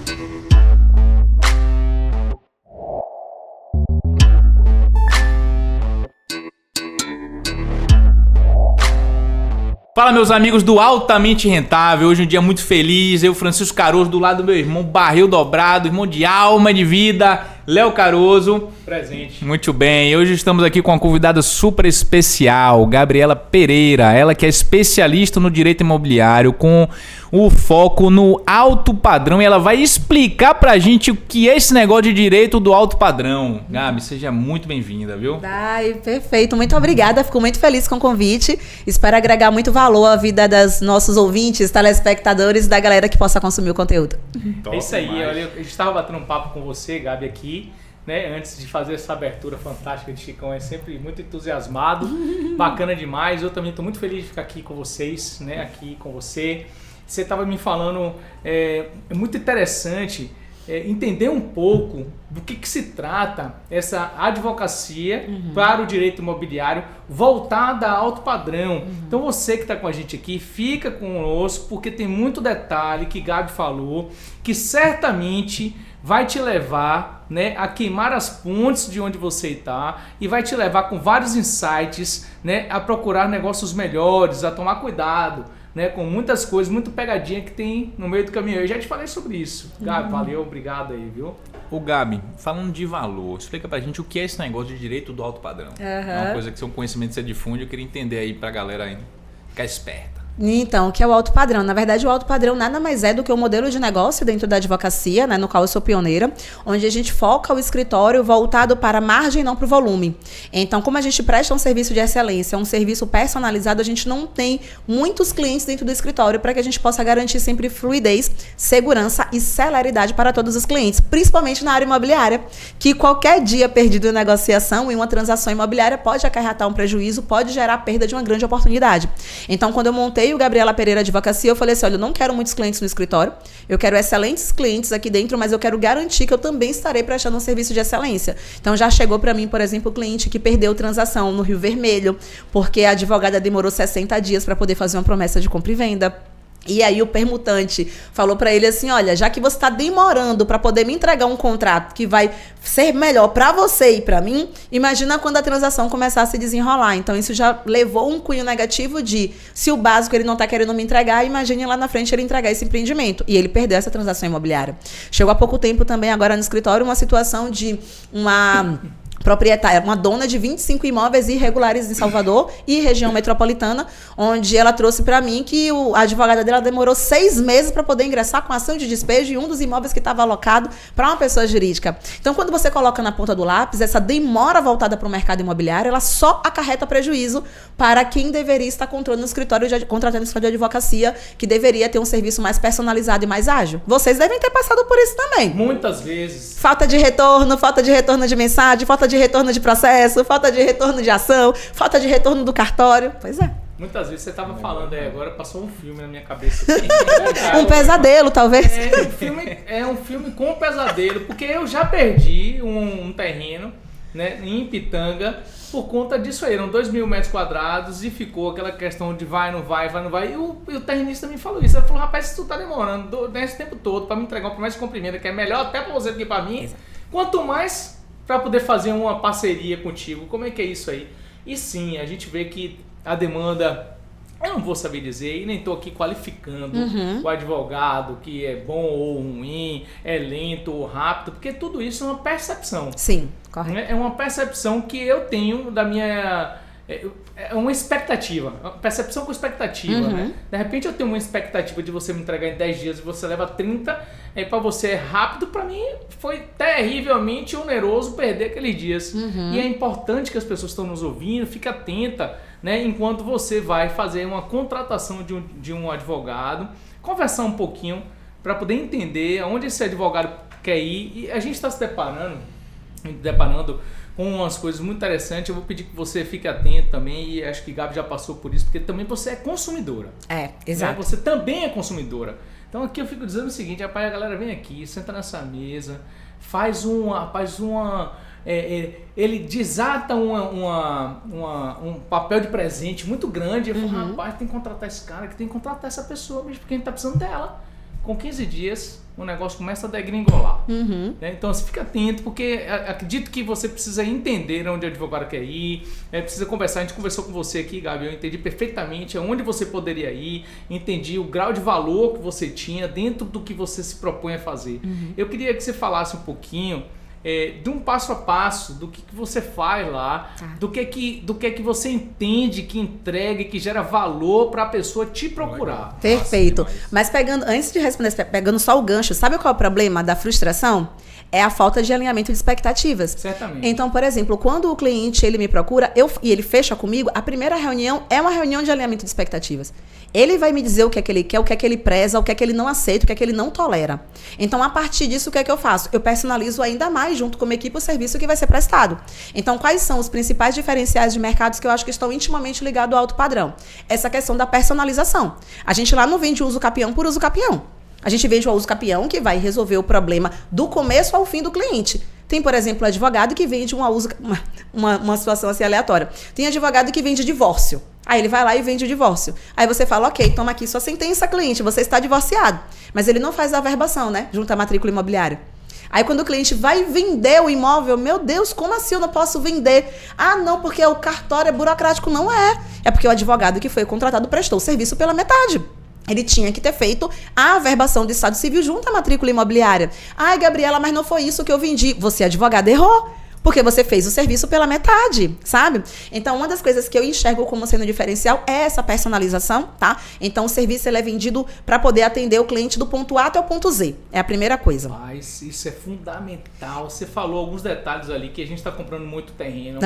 Fala, meus amigos do Altamente Rentável. Hoje é um dia muito feliz. Eu, Francisco Caroso, do lado do meu irmão Barril Dobrado, irmão de alma, de vida, Léo Caroso. Presente. Muito bem. Hoje estamos aqui com uma convidada super especial, Gabriela Pereira. Ela que é especialista no direito imobiliário, com o foco no alto padrão. E ela vai explicar pra gente o que é esse negócio de direito do alto padrão. Gabi, seja muito bem-vinda, viu? Ai, perfeito. Muito obrigada. Fico muito feliz com o convite. Espero agregar muito valor à vida dos nossos ouvintes, telespectadores e da galera que possa consumir o conteúdo. É isso aí. Olha, a gente estava batendo um papo com você, Gabi, aqui, né? Antes de fazer essa abertura fantástica de Chicão, é sempre muito entusiasmado, bacana demais. Eu também estou muito feliz de ficar aqui com vocês, né? Aqui com você. Você estava me falando, é muito interessante entender um pouco do que se trata essa advocacia para o direito imobiliário voltada a alto padrão. Então você que está com a gente aqui, fica conosco, porque tem muito detalhe que Gabi falou, que certamente vai te levar, né, a queimar as pontes de onde você está e vai te levar com vários insights, né, a procurar negócios melhores, a tomar cuidado, né, com muitas coisas, muito pegadinha que tem no meio do caminho. Eu já te falei sobre isso. Gabi, valeu, obrigado aí, viu? Ô Gabi, falando de valor, explica pra gente o que é esse negócio de direito do alto padrão. É uma coisa que seu conhecimento você difunde, eu queria entender aí pra galera aí ficar esperta. Então, o que é o alto padrão? Na verdade, o alto padrão nada mais é do que um modelo de negócio dentro da advocacia, né, no qual eu sou pioneira, onde a gente foca o escritório voltado para a margem e não para o volume. Então, como a gente presta um serviço de excelência, um serviço personalizado, a gente não tem muitos clientes dentro do escritório para que a gente possa garantir sempre fluidez, segurança e celeridade para todos os clientes, principalmente na área imobiliária, que qualquer dia perdido em negociação em uma transação imobiliária pode acarretar um prejuízo, pode gerar a perda de uma grande oportunidade. Então, quando eu montei o Gabriela Pereira Advocacia, eu falei assim, olha, eu não quero muitos clientes no escritório, eu quero excelentes clientes aqui dentro, mas eu quero garantir que eu também estarei prestando um serviço de excelência. Então já chegou para mim, por exemplo, o cliente que perdeu transação no Rio Vermelho, porque a advogada demorou 60 dias para poder fazer uma promessa de compra e venda. E aí o permutante falou para ele assim, olha, já que você está demorando para poder me entregar um contrato que vai ser melhor para você e para mim, imagina quando a transação começar a se desenrolar. Então isso já levou um cunho negativo de, se o básico ele não está querendo me entregar, imagine lá na frente ele entregar esse empreendimento. E ele perdeu essa transação imobiliária. Chegou há pouco tempo também agora no escritório uma situação de uma proprietária, uma dona de 25 imóveis irregulares em Salvador e região metropolitana, onde ela trouxe para mim que a advogada dela demorou 6 meses para poder ingressar com ação de despejo em um dos imóveis que estava alocado para uma pessoa jurídica. Então, quando você coloca na ponta do lápis, essa demora voltada para o mercado imobiliário, ela só acarreta prejuízo para quem deveria estar contratando um escritório de advocacia, que deveria ter um serviço mais personalizado e mais ágil. Vocês devem ter passado por isso também. Muitas vezes. Falta de retorno de mensagem, falta de retorno de processo, falta de retorno de ação, falta de retorno do cartório. Pois é. Muitas vezes você estava falando aí agora, passou um filme na minha cabeça. Um pesadelo, talvez. É um filme com pesadelo, porque eu já perdi um terreno, né, em Pitanga por conta disso aí. Eram 2.000 metros quadrados e ficou aquela questão de vai, não vai. E o terrenista me falou isso. Ele falou, rapaz, se tu tá demorando nesse tempo todo para me entregar uma promessa de comprimento, que é melhor até para você do que para mim, quanto mais para poder fazer uma parceria contigo. Como é que é isso aí? E sim, a gente vê que a demanda, eu não vou saber dizer, e nem estou aqui qualificando o advogado, que é bom ou ruim, é lento ou rápido, porque tudo isso é uma percepção. Sim, correto. É uma percepção que eu tenho da minha... É uma expectativa, uma percepção com expectativa, né? De repente eu tenho uma expectativa de você me entregar em 10 dias e você leva 30, para você é rápido, para mim foi terrivelmente oneroso perder aqueles dias. E é importante que as pessoas que estão nos ouvindo, fique atenta, né? Enquanto você vai fazer uma contratação de um advogado, conversar um pouquinho para poder entender aonde esse advogado quer ir. E a gente está se deparando com umas coisas muito interessantes. Eu vou pedir que você fique atento também, e acho que Gabi já passou por isso, porque também você é consumidora. Exato. Né? Você também é consumidora. Então aqui eu fico dizendo o seguinte, rapaz, a galera vem aqui, senta nessa mesa, ele desata um papel de presente muito grande, e fala, rapaz, tem que contratar esse cara, tem que contratar essa pessoa mesmo, porque a gente tá precisando dela. com 15 dias o negócio começa a degringolar. Né? Então você fica atento, porque acredito que você precisa entender onde o advogado quer ir, precisa conversar. A gente conversou com você aqui, Gabi, eu entendi perfeitamente aonde você poderia ir, entendi o grau de valor que você tinha dentro do que você se propõe a fazer. Eu queria que você falasse um pouquinho de um passo a passo do que você faz lá, do que você entende que entrega e que gera valor para a pessoa te procurar. Perfeito. Mas antes de responder, pegando só o gancho, sabe qual é o problema da frustração? É a falta de alinhamento de expectativas. Certamente. Então, por exemplo, quando o cliente ele me procura e ele fecha comigo, a primeira reunião é uma reunião de alinhamento de expectativas. Ele vai me dizer o que é que ele quer, o que é que ele preza, o que é que ele não aceita, o que é que ele não tolera. Então, a partir disso, o que é que eu faço? Eu personalizo ainda mais, junto com a minha equipe, o serviço que vai ser prestado. Então, quais são os principais diferenciais de mercados que eu acho que estão intimamente ligados ao alto padrão? Essa questão da personalização. A gente lá não vende uso capião por uso capião. A gente vende o uso capião que vai resolver o problema do começo ao fim do cliente. Tem, por exemplo, advogado que vende uma situação assim aleatória. Tem advogado que vende divórcio. Aí ele vai lá e vende o divórcio. Aí você fala, ok, toma aqui sua sentença, cliente, você está divorciado. Mas ele não faz a averbação, né? Junto à matrícula imobiliária. Aí quando o cliente vai vender o imóvel, meu Deus, como assim eu não posso vender? Ah, não, porque o cartório é burocrático. Não é. É porque o advogado que foi contratado prestou o serviço pela metade. Ele tinha que ter feito a averbação do Estado Civil junto à matrícula imobiliária. Ai, Gabriela, mas não foi isso que eu vendi. Você, advogado, errou. Porque você fez o serviço pela metade, sabe? Então, uma das coisas que eu enxergo como sendo diferencial é essa personalização, tá? Então, o serviço ele é vendido para poder atender o cliente do ponto A até o ponto Z. É a primeira coisa. Mas isso é fundamental. Você falou alguns detalhes ali que a gente está comprando muito terreno.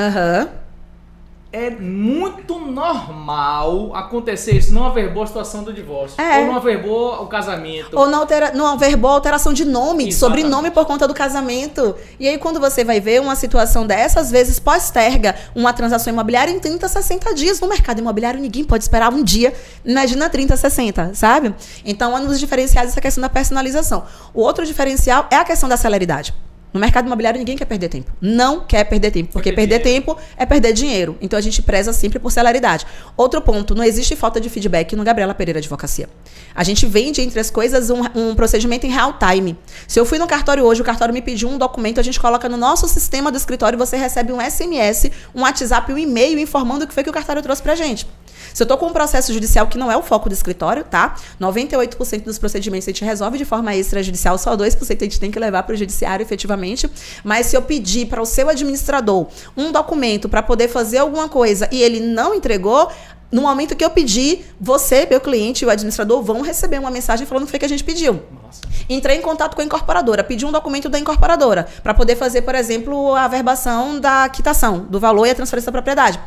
É muito normal acontecer isso. Não averbou a situação do divórcio. Ou não averbou o casamento. Ou não averbou a alteração de nome, de sobrenome por conta do casamento. E aí, quando você vai ver uma situação dessa, às vezes posterga uma transação imobiliária em 30, 60 dias. No mercado imobiliário, ninguém pode esperar um dia. Imagina 30, 60, sabe? Então, um dos diferenciais é essa questão da personalização. O outro diferencial é a questão da celeridade. No mercado imobiliário, ninguém quer perder tempo. Não quer perder tempo, porque perder tempo é perder dinheiro. Então, a gente preza sempre por celeridade. Outro ponto, não existe falta de feedback no Gabriela Pereira Advocacia. A gente vende, entre as coisas, um procedimento em real time. Se eu fui no cartório hoje, o cartório me pediu um documento, a gente coloca no nosso sistema do escritório, você recebe um SMS, um WhatsApp, um e-mail informando o que foi que o cartório trouxe pra gente. Se eu tô com um processo judicial que não é o foco do escritório, tá? 98% dos procedimentos a gente resolve de forma extrajudicial, só 2% a gente tem que levar para o judiciário efetivamente. Mas se eu pedir para o seu administrador um documento para poder fazer alguma coisa e ele não entregou, no momento que eu pedir, você, meu cliente e o administrador vão receber uma mensagem falando o que foi que a gente pediu. Nossa. Entrei em contato com a incorporadora, pedi um documento da incorporadora para poder fazer, por exemplo, a averbação da quitação, do valor e a transferência da propriedade.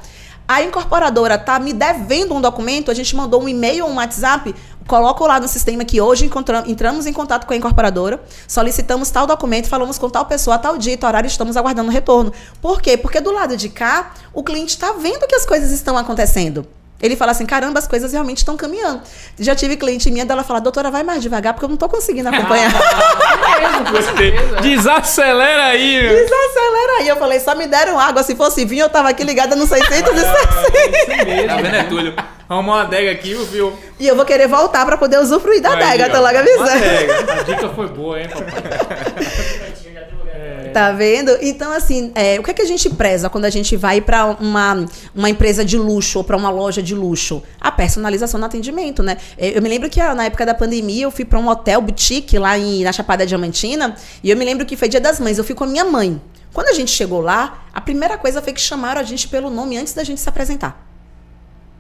A incorporadora está me devendo um documento, a gente mandou um e-mail ou um WhatsApp, coloco lá no sistema que hoje entramos em contato com a incorporadora, solicitamos tal documento, falamos com tal pessoa, tal dia, tal horário, estamos aguardando retorno. Por quê? Porque do lado de cá, o cliente está vendo que as coisas estão acontecendo. Ele fala assim, caramba, as coisas realmente estão caminhando. Já tive cliente minha dela falar, doutora, vai mais devagar, porque eu não estou conseguindo acompanhar. Desacelera aí. Desacelera aí. Eu falei, só me deram água. Se fosse vinho, eu tava aqui ligada no 660. Tá vendo, é Túlio? Arrumou uma adega aqui, viu? E eu vou querer voltar pra poder usufruir da adega, tô logo avisando. A dica foi boa, hein, papai? Tá vendo? Então, assim, o que é que a gente preza quando a gente vai pra uma empresa de luxo ou pra uma loja de luxo? A personalização no atendimento, né? Eu me lembro que na época da pandemia eu fui pra um hotel boutique lá na Chapada Diamantina e eu me lembro que foi Dia das Mães, eu fui com a minha mãe. Quando a gente chegou lá, a primeira coisa foi que chamaram a gente pelo nome antes da gente se apresentar.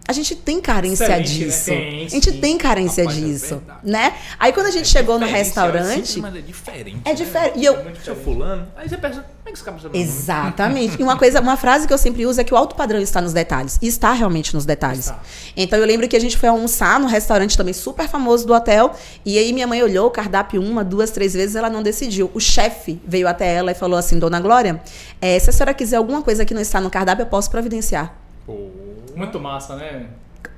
A gente tem carência disso. Né? A gente tem carência disso, né? Aí quando a gente chegou no restaurante... Mas é diferente. É diferente. E eu... Seu fulano. Aí você pensa, como é que esse cara sabe? Exatamente. E uma frase que eu sempre uso é que o alto padrão está nos detalhes. E está realmente nos detalhes. Está. Então eu lembro que a gente foi almoçar no restaurante também super famoso do hotel. E aí minha mãe olhou o cardápio 1, 2, 3 vezes, ela não decidiu. O chefe veio até ela e falou assim, Dona Glória, se a senhora quiser alguma coisa que não está no cardápio, eu posso providenciar. Muito massa, né?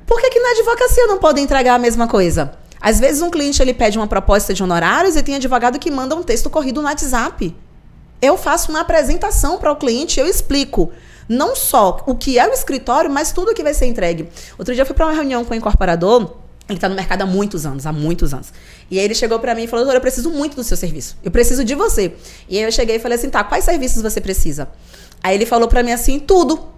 Por que na advocacia não podem entregar a mesma coisa? Às vezes um cliente ele pede uma proposta de honorários e tem advogado que manda um texto corrido no WhatsApp. Eu faço uma apresentação para o cliente, eu explico não só o que é o escritório, mas tudo que vai ser entregue. Outro dia eu fui para uma reunião com o incorporador Ele tá no mercado há muitos anos. E aí ele chegou pra mim e falou, doutora, eu preciso muito do seu serviço. Eu preciso de você. E aí eu cheguei e falei assim, tá, quais serviços você precisa? Aí ele falou pra mim assim, tudo.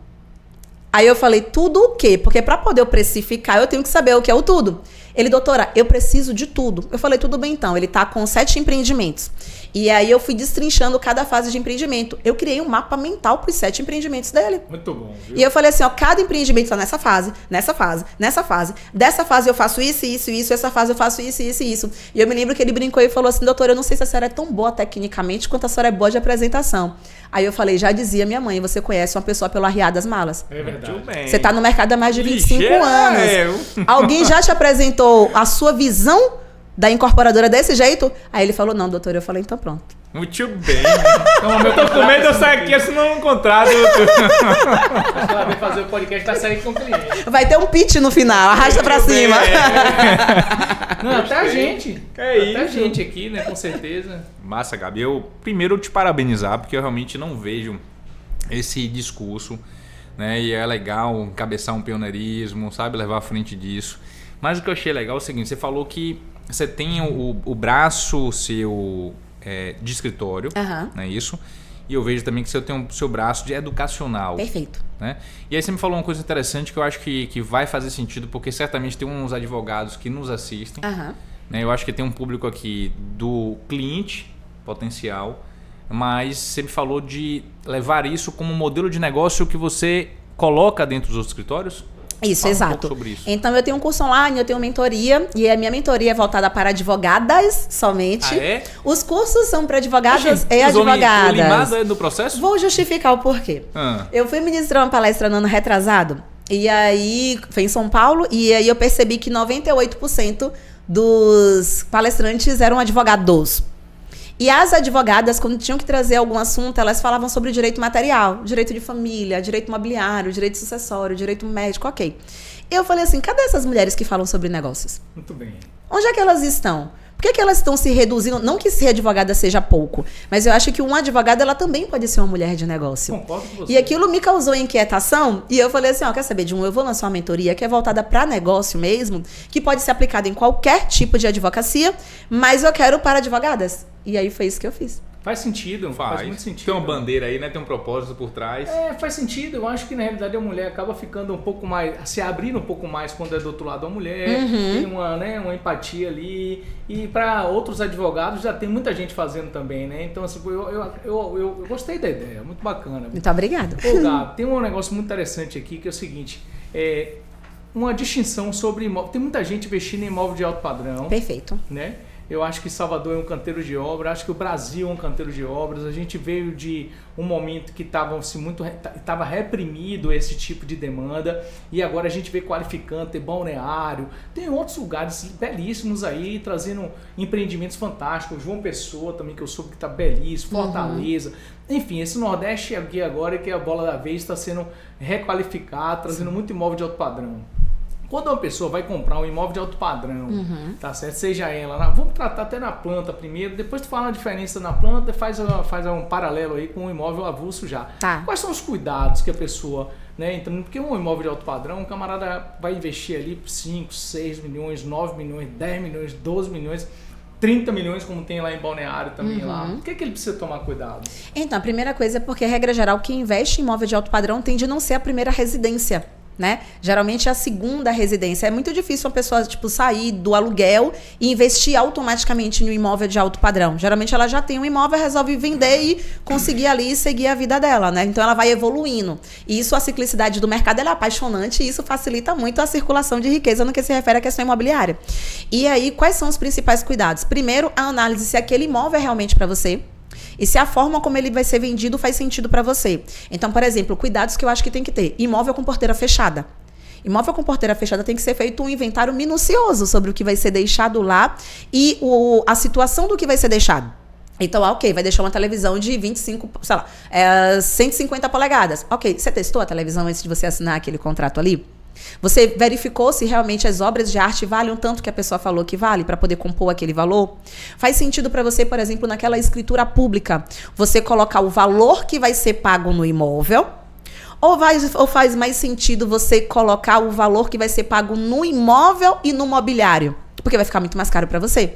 Aí eu falei, tudo o quê? Porque pra poder eu precificar, eu tenho que saber o que é o tudo. Ele, doutora, eu preciso de tudo. Eu falei, tudo bem então. Ele tá com 7 empreendimentos. E aí eu fui destrinchando cada fase de empreendimento. Eu criei um mapa mental pros 7 empreendimentos dele. Muito bom, viu? E eu falei assim, ó, cada empreendimento tá nessa fase. Dessa fase eu faço isso, essa fase eu faço isso. E eu me lembro que ele brincou e falou assim, doutora, eu não sei se a senhora é tão boa tecnicamente quanto a senhora é boa de apresentação. Aí eu falei, já dizia minha mãe, você conhece uma pessoa pelo arriar das malas. É verdade. Você tá no mercado há mais de 25 anos. Alguém já te apresentou a sua visão da incorporadora desse jeito? Aí ele falou, não, doutor. Eu falei, então pronto. Muito bem. Então, eu tô com medo de eu sair aqui assinando um contrato. Ela vai fazer o podcast pra sair com o cliente. Vai ter um pitch no final, arrasta pra cima. Não, até a gente. É até a isso. gente aqui, né? Com certeza. Massa, Gabi. Eu primeiro te parabenizar, porque eu realmente não vejo esse discurso, né? E é legal encabeçar um pioneirismo, sabe? Levar à frente disso. Mas o que eu achei legal é o seguinte, você falou que você tem o braço seu de escritório, não é isso? E eu vejo também que você tem o seu braço de educacional. Perfeito. Né? E aí você me falou uma coisa interessante que eu acho que vai fazer sentido, porque certamente tem uns advogados que nos assistem. Né? Eu acho que tem um público aqui do cliente potencial, mas você me falou de levar isso como modelo de negócio que você coloca dentro dos outros escritórios? Isso, Fala exato. Um pouco sobre isso. Então eu tenho um curso online, eu tenho mentoria, e a minha mentoria é voltada para advogadas somente. Ah, é? Os cursos são para advogadas e Usou advogadas. limada no processo? Vou justificar o porquê. Eu fui ministrar uma palestra no ano retrasado, e aí foi em São Paulo, e aí eu percebi que 98% dos palestrantes eram advogados. E as advogadas, quando tinham que trazer algum assunto, elas falavam sobre direito material, direito de família, direito imobiliário, direito sucessório, direito médico, ok. Eu falei assim, cadê essas mulheres que falam sobre negócios? Muito bem. Onde é que elas estão? Por que elas estão se reduzindo? Não que ser advogada seja pouco, mas eu acho que uma advogada, ela também pode ser uma mulher de negócio. Concordo com você. E aquilo me causou inquietação, e eu falei assim, ó, quer saber de eu vou lançar uma mentoria que é voltada para negócio mesmo, que pode ser aplicada em qualquer tipo de advocacia, mas eu quero para advogadas. E aí foi isso que eu fiz. Faz sentido, faz muito sentido. Tem uma bandeira aí, né? Tem um propósito por trás. Faz sentido. Eu acho que na realidade a mulher acaba ficando um pouco mais, se abrindo um pouco mais quando é do outro lado da mulher. Tem uma empatia ali. E para outros advogados já tem muita gente fazendo também, né? Então, assim, eu gostei da ideia, muito bacana. Muito obrigada. Ô, Gabi, tem um negócio muito interessante aqui que é o seguinte: uma distinção sobre imóvel. Tem muita gente investindo em imóvel de alto padrão. Perfeito. Né? Eu acho que Salvador é um canteiro de obras, acho que o Brasil é um canteiro de obras. A gente veio de um momento que estava reprimido esse tipo de demanda e agora a gente vê qualificando, tem Balneário, tem outros lugares belíssimos aí, trazendo empreendimentos fantásticos. João Pessoa também, que eu soube que está belíssimo, Fortaleza. Enfim, esse Nordeste aqui agora, que é a bola da vez, está sendo requalificado, trazendo muito imóvel de alto padrão. Quando uma pessoa vai comprar um imóvel de alto padrão, tá certo? Seja ela, vamos tratar até na planta primeiro, depois tu fala a diferença na planta, faz um paralelo aí com o imóvel avulso já. Tá. Quais são os cuidados que a pessoa, né, entrando, porque um imóvel de alto padrão, um camarada vai investir ali 5, 6 milhões, 9 milhões, 10 milhões, 12 milhões, 30 milhões, como tem lá em Balneário também lá. O que ele precisa tomar cuidado? Então, a primeira coisa é porque, regra geral, quem investe em imóvel de alto padrão tende a não ser a primeira residência. Né? Geralmente é a segunda residência. É muito difícil uma pessoa sair do aluguel e investir automaticamente em um imóvel de alto padrão. Geralmente ela já tem um imóvel, resolve vender e conseguir ali seguir a vida dela, né? Então ela vai evoluindo. E isso, a ciclicidade do mercado, ela é apaixonante e isso facilita muito a circulação de riqueza no que se refere à questão imobiliária. E aí, quais são os principais cuidados? Primeiro, a análise se aquele imóvel é realmente para você. E se a forma como ele vai ser vendido faz sentido para você. Então, por exemplo, cuidados que eu acho que tem que ter. Imóvel com porteira fechada. Imóvel com porteira fechada tem que ser feito um inventário minucioso sobre o que vai ser deixado lá e a situação do que vai ser deixado. Então, ok, vai deixar uma televisão de 25, sei lá, 150 polegadas. Ok, você testou a televisão antes de você assinar aquele contrato ali? Você verificou se realmente as obras de arte valem o tanto que a pessoa falou que vale para poder compor aquele valor? Faz sentido para você, por exemplo, naquela escritura pública, você colocar o valor que vai ser pago no imóvel, Ou faz mais sentido você colocar o valor que vai ser pago no imóvel e no mobiliário? Porque vai ficar muito mais caro para você.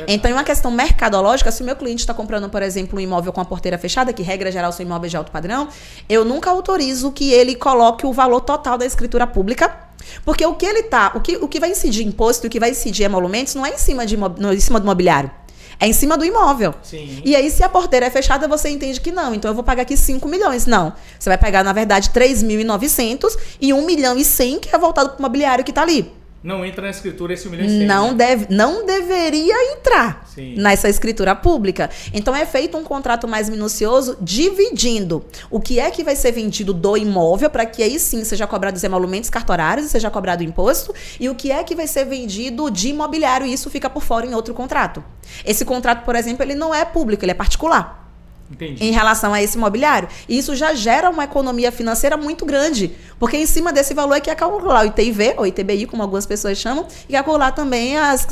Então, em uma questão mercadológica, se o meu cliente está comprando, por exemplo, um imóvel com a porteira fechada, que regra geral são imóveis de alto padrão, eu nunca autorizo que ele coloque o valor total da escritura pública, porque o que vai incidir imposto e o que vai incidir emolumentos não é em cima do mobiliário. É em cima do imóvel. Sim. E aí, se a porteira é fechada, você entende que não. Então, eu vou pagar aqui 5 milhões. Não. Você vai pagar, na verdade, 3.900 e 1.100.000, que é voltado para o mobiliário que está ali. Não entra na escritura esse 1.100.000. Não deveria entrar Sim. nessa escritura pública. Então é feito um contrato mais minucioso, dividindo o que é que vai ser vendido do imóvel, para que aí sim seja cobrado os emolumentos cartorários e seja cobrado o imposto, e o que é que vai ser vendido de imobiliário, e isso fica por fora em outro contrato. Esse contrato, por exemplo, ele não é público, ele é particular. Entendi. Em relação a esse imobiliário. E isso já gera uma economia financeira muito grande, porque em cima desse valor é que é calcular o ITIV, ou ITBI, como algumas pessoas chamam, e calcular também as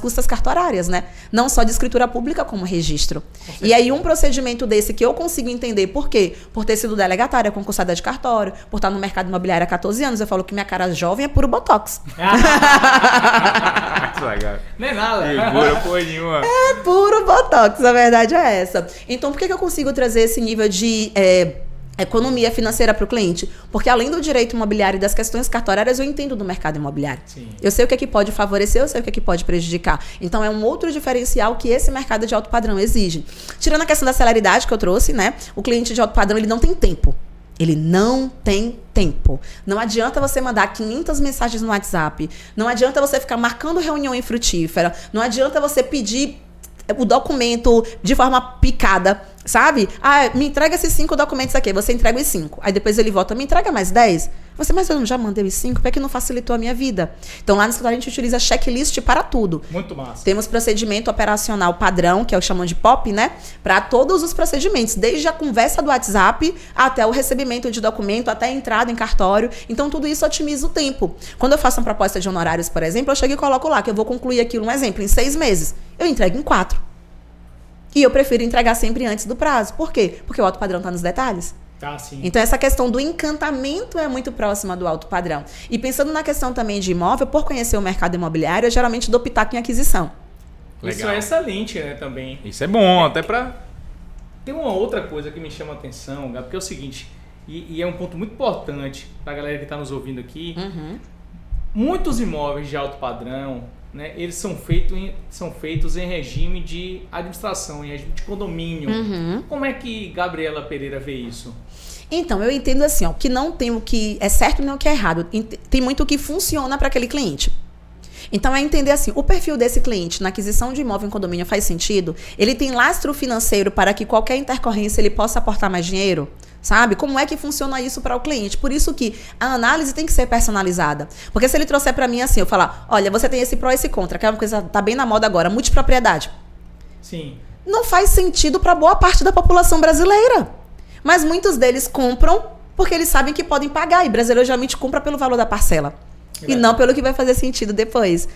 custas cartorárias, né? Não só de escritura pública, como registro. E aí um procedimento desse que eu consigo entender, por quê? Por ter sido delegatária, concursada de cartório, por estar no mercado imobiliário há 14 anos, eu falo que minha cara jovem é puro botox. Não é nada. Figura porra nenhuma. É puro botox, a verdade é essa. Então, por que eu consigo trazer esse nível de economia financeira para o cliente? Porque além do direito imobiliário e das questões cartorárias, eu entendo do mercado imobiliário. Sim. Eu sei o que é que pode favorecer, eu sei o que é que pode prejudicar. Então, é um outro diferencial que esse mercado de alto padrão exige. Tirando a questão da celeridade que eu trouxe, né? O cliente de alto padrão, ele não tem tempo. Ele não tem tempo. Não adianta você mandar 500 mensagens no WhatsApp. Não adianta você ficar marcando reunião em frutífera. Não adianta você pedir o documento de forma picada, sabe? Ah, me entrega esses 5 documentos aqui. Você entrega os 5. Aí depois ele volta, me entrega mais 10. Você, mas eu já mandei os 5, por que não facilitou a minha vida? Então lá no escritório a gente utiliza checklist para tudo. Muito massa. Temos procedimento operacional padrão, que é o chamam de POP, né? Para todos os procedimentos, desde a conversa do WhatsApp até o recebimento de documento, até a entrada em cartório. Então tudo isso otimiza o tempo. Quando eu faço uma proposta de honorários, por exemplo, eu chego e coloco lá que eu vou concluir aquilo, um exemplo, em 6 meses. Eu entrego em 4. E eu prefiro entregar sempre antes do prazo. Por quê? Porque o alto padrão está nos detalhes. Tá, sim. Então, essa questão do encantamento é muito próxima do alto padrão. E pensando na questão também de imóvel, por conhecer o mercado imobiliário, eu geralmente dou pitaco em aquisição. Isso é excelente, né, também. Isso é bom, até pra... Tem uma outra coisa que me chama a atenção, Gabi, que é o seguinte, e é um ponto muito importante para a galera que está nos ouvindo aqui. Uhum. Muitos imóveis de alto padrão, né, eles são feitos em regime de administração, em regime de condomínio. Uhum. Como é que Gabriela Pereira vê isso? Então, eu entendo assim, ó, que não tem o que é certo nem o que é errado. Tem muito o que funciona para aquele cliente. Então, é entender assim, o perfil desse cliente na aquisição de imóvel em condomínio faz sentido? Ele tem lastro financeiro para que qualquer intercorrência ele possa aportar mais dinheiro? Sabe? Como é que funciona isso para o cliente? Por isso que a análise tem que ser personalizada. Porque se ele trouxer para mim assim, eu falar, olha, você tem esse pró e esse contra, que é uma coisa que tá bem na moda agora, multipropriedade. Sim. Não faz sentido para boa parte da população brasileira. Mas muitos deles compram porque eles sabem que podem pagar. E brasileiro geralmente compra pelo valor da parcela. E não pelo que vai fazer sentido depois.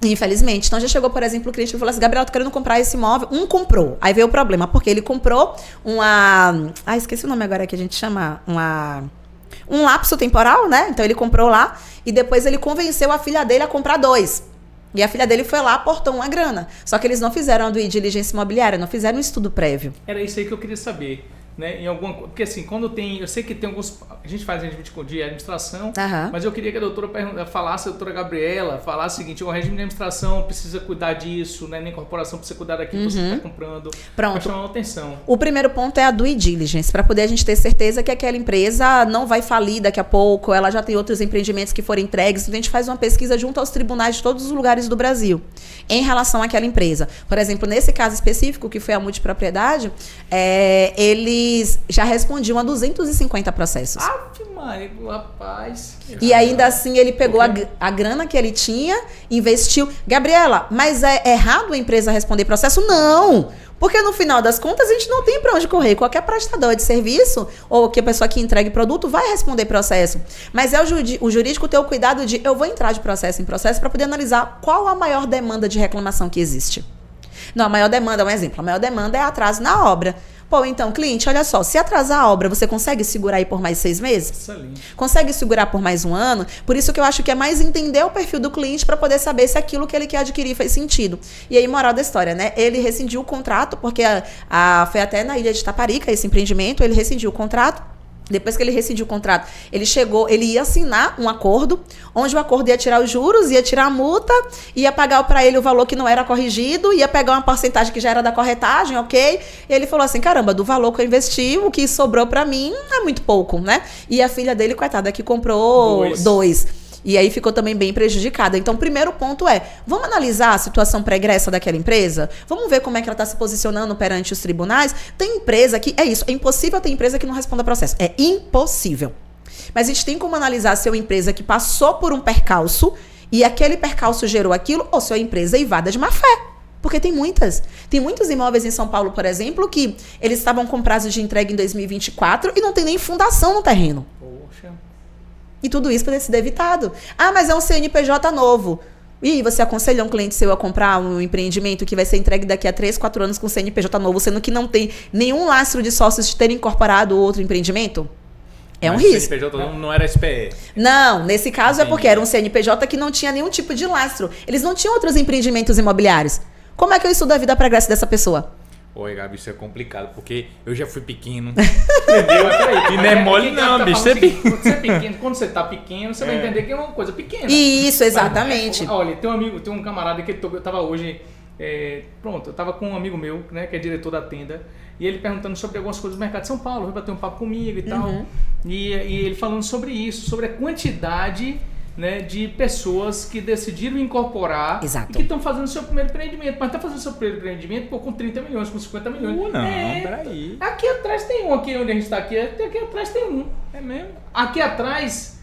Infelizmente. Então já chegou, por exemplo, o cliente que falou assim, Gabriel, tô querendo comprar esse imóvel. Comprou. Aí veio o problema, porque ele comprou uma... esqueci o nome agora que a gente chama. Um lapso temporal, né? Então ele comprou lá e depois ele convenceu a filha dele a comprar 2. E a filha dele foi lá, aportou uma grana. Só que eles não fizeram a diligência imobiliária, não fizeram um estudo prévio. Era isso aí que eu queria saber. Né, porque assim, quando tem, eu sei que tem alguns, a gente faz regime de administração, mas eu queria que a doutora falasse, a doutora Gabriela falasse o seguinte, o regime de administração precisa cuidar disso, né, nem corporação precisa cuidar daquilo que você está comprando. Pronto. Chamar a atenção. O primeiro ponto é a due diligence, para poder a gente ter certeza que aquela empresa não vai falir daqui a pouco, ela já tem outros empreendimentos que foram entregues, então a gente faz uma pesquisa junto aos tribunais de todos os lugares do Brasil, em relação àquela empresa. Por exemplo, nesse caso específico, que foi a multipropriedade, eles já respondiam a 250 processos. Maria, rapaz. E ainda assim ele pegou a grana que ele tinha, investiu. Gabriela, mas é errado a empresa responder processo? Não! Porque no final das contas a gente não tem para onde correr. Qualquer prestador de serviço ou que a pessoa que entregue produto vai responder processo. Mas é o jurídico ter o cuidado de eu vou entrar de processo em processo para poder analisar qual a maior demanda de reclamação que existe. Não, a maior demanda, um exemplo, a maior demanda é atraso na obra. Pô, então, cliente, olha só, se atrasar a obra, você consegue segurar aí por mais 6 meses? Excelente. Consegue segurar por mais um ano? Por isso que eu acho que é mais entender o perfil do cliente para poder saber se aquilo que ele quer adquirir faz sentido. E aí, moral da história, né? Ele rescindiu o contrato, porque foi até na ilha de Taparica esse empreendimento, ele rescindiu o contrato. Depois que ele rescindiu o contrato, ele ia assinar um acordo, onde o acordo ia tirar os juros, ia tirar a multa, ia pagar para ele o valor que não era corrigido, ia pegar uma porcentagem que já era da corretagem, ok? E ele falou assim, caramba, do valor que eu investi, o que sobrou para mim é muito pouco, né? E a filha dele, coitada, que comprou dois. E aí ficou também bem prejudicada. Então, o primeiro ponto vamos analisar a situação pregressa daquela empresa? Vamos ver como é que ela está se posicionando perante os tribunais? Tem empresa que, é impossível ter empresa que não responda processo. É impossível. Mas a gente tem como analisar se é uma empresa que passou por um percalço e aquele percalço gerou aquilo, ou se é uma empresa eivada de má fé. Porque tem muitas. Tem muitos imóveis em São Paulo, por exemplo, que eles estavam com prazo de entrega em 2024 e não tem nem fundação no terreno. Poxa. E tudo isso poderia ser evitado. Ah, mas é um CNPJ novo. E você aconselha um cliente seu a comprar um empreendimento que vai ser entregue daqui a 3, 4 anos com CNPJ novo, sendo que não tem nenhum lastro de sócios de ter incorporado outro empreendimento? É um risco. O CNPJ não era SPE. Não, nesse caso é porque era um CNPJ que não tinha nenhum tipo de lastro. Eles não tinham outros empreendimentos imobiliários. Como é que eu estudo a vida pregressa dessa pessoa? Oi, Gabi, isso é complicado, porque eu já fui pequeno. Entendeu? E não é mole não, bicho. Quando você tá pequeno, você vai entender que é uma coisa pequena. Isso, exatamente. Olha, tem um camarada que eu tava hoje... eu tava com um amigo meu, né, que é diretor da tenda, e ele perguntando sobre algumas coisas do mercado de São Paulo, veio bater um papo comigo e tal. E ele falando sobre isso, sobre a quantidade... né, de pessoas que decidiram incorporar. Exato. E que estão fazendo seu primeiro empreendimento. Mas está fazendo seu primeiro empreendimento com 30 milhões, com 50 milhões. Peraí. Aqui atrás tem um, aqui onde a gente está aqui atrás tem um. É mesmo? Aqui atrás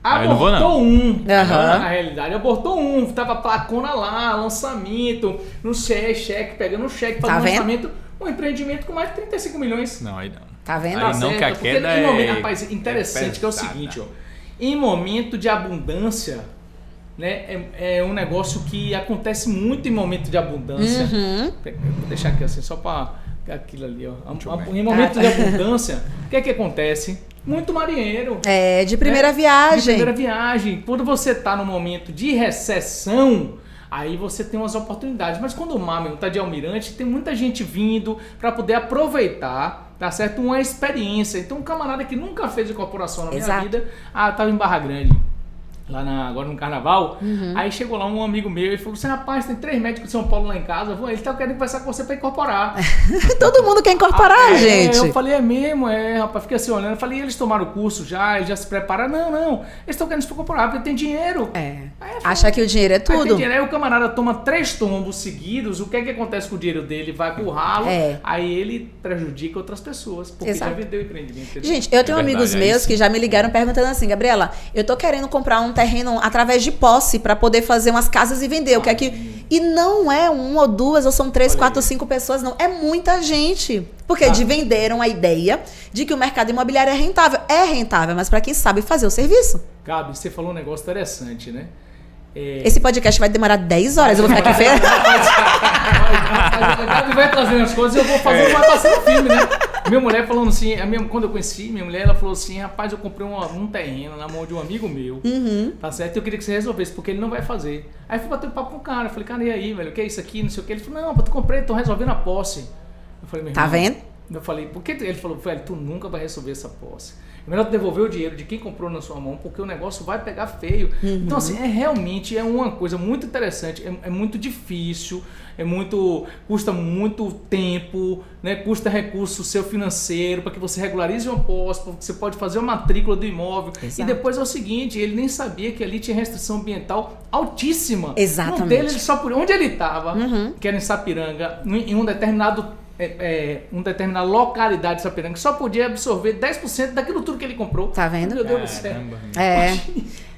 eu abortou não vou, não. um. Na realidade, abortou um. Tava placona lá, lançamento, no cheque, pegando o cheque, fazendo lançamento. Um empreendimento com mais de 35 milhões. Não, aí não. Tá vendo? Aí não, que a queda rapaz, interessante que é o seguinte, ó. Em momento de abundância, né, é um negócio que acontece muito em momento de abundância. Vou deixar aqui assim, só para aquilo ali, ó. Em momento de abundância, o que é que acontece? Muito marinheiro. De primeira viagem. De primeira viagem. Quando você está no momento de recessão, aí você tem umas oportunidades. Mas quando o mar mesmo está de almirante, tem muita gente vindo para poder aproveitar, tá certo? Uma experiência. Então, um camarada que nunca fez incorporação na minha vida, tava em Barra Grande, agora no Carnaval. Aí chegou lá um amigo meu e falou assim, rapaz, tem 3 médicos de São Paulo lá em casa, ele tá querendo conversar com você para incorporar. Todo mundo quer incorporar, gente. Eu falei, é mesmo? Rapaz, fiquei assim olhando. Eu falei, eles tomaram o curso já, eles já se prepararam? Não, eles estão querendo se incorporar porque tem dinheiro. Achar que o dinheiro é tudo. Aí o camarada toma 3 tombos seguidos, o que é que acontece com o dinheiro dele? Vai pro ralo, aí ele prejudica outras pessoas, porque já vendeu o empreendimento dele. Gente, eu tenho amigos meus que já me ligaram perguntando assim, Gabriela, eu tô querendo comprar um terreno através de posse para poder fazer umas casas e vender. E não é 1 ou 2, ou são 3, 4, 5 pessoas, não. É muita gente. Porque venderam a ideia de que o mercado imobiliário é rentável. É rentável, mas para quem sabe fazer o serviço. Gabi, você falou um negócio interessante, né? Esse podcast vai demorar 10 horas. Eu vou ficar aqui feira. A Gabi vai trazendo as coisas e eu vou fazer, vai passando filme, né? Minha mulher falando assim, quando eu conheci minha mulher, ela falou assim, rapaz, eu comprei um terreno na mão de um amigo meu, tá certo? Eu queria que você resolvesse, porque ele não vai fazer. Aí fui bater um papo com o cara, eu falei, cara, e aí, velho, o que é isso aqui, não sei o que? Ele falou, não, eu comprei, tô resolvendo a posse. Eu falei, meu irmão, tá vendo? Eu falei, por que? Ele falou, velho, tu nunca vai resolver essa posse. É melhor tu devolver o dinheiro de quem comprou na sua mão, porque o negócio vai pegar feio. Então, assim, realmente uma coisa muito interessante, é muito difícil, custa muito tempo, né? Custa recurso seu financeiro para que você regularize uma posse, para que você pode fazer uma matrícula do imóvel. Exato. E depois é o seguinte, ele nem sabia que ali tinha restrição ambiental altíssima. Exatamente. No dele, só por onde ele estava, que era em Sapiranga, em uma determinada localidade de Sapiranga, só podia absorver 10% daquilo tudo que ele comprou. Tá vendo? Meu Deus do céu.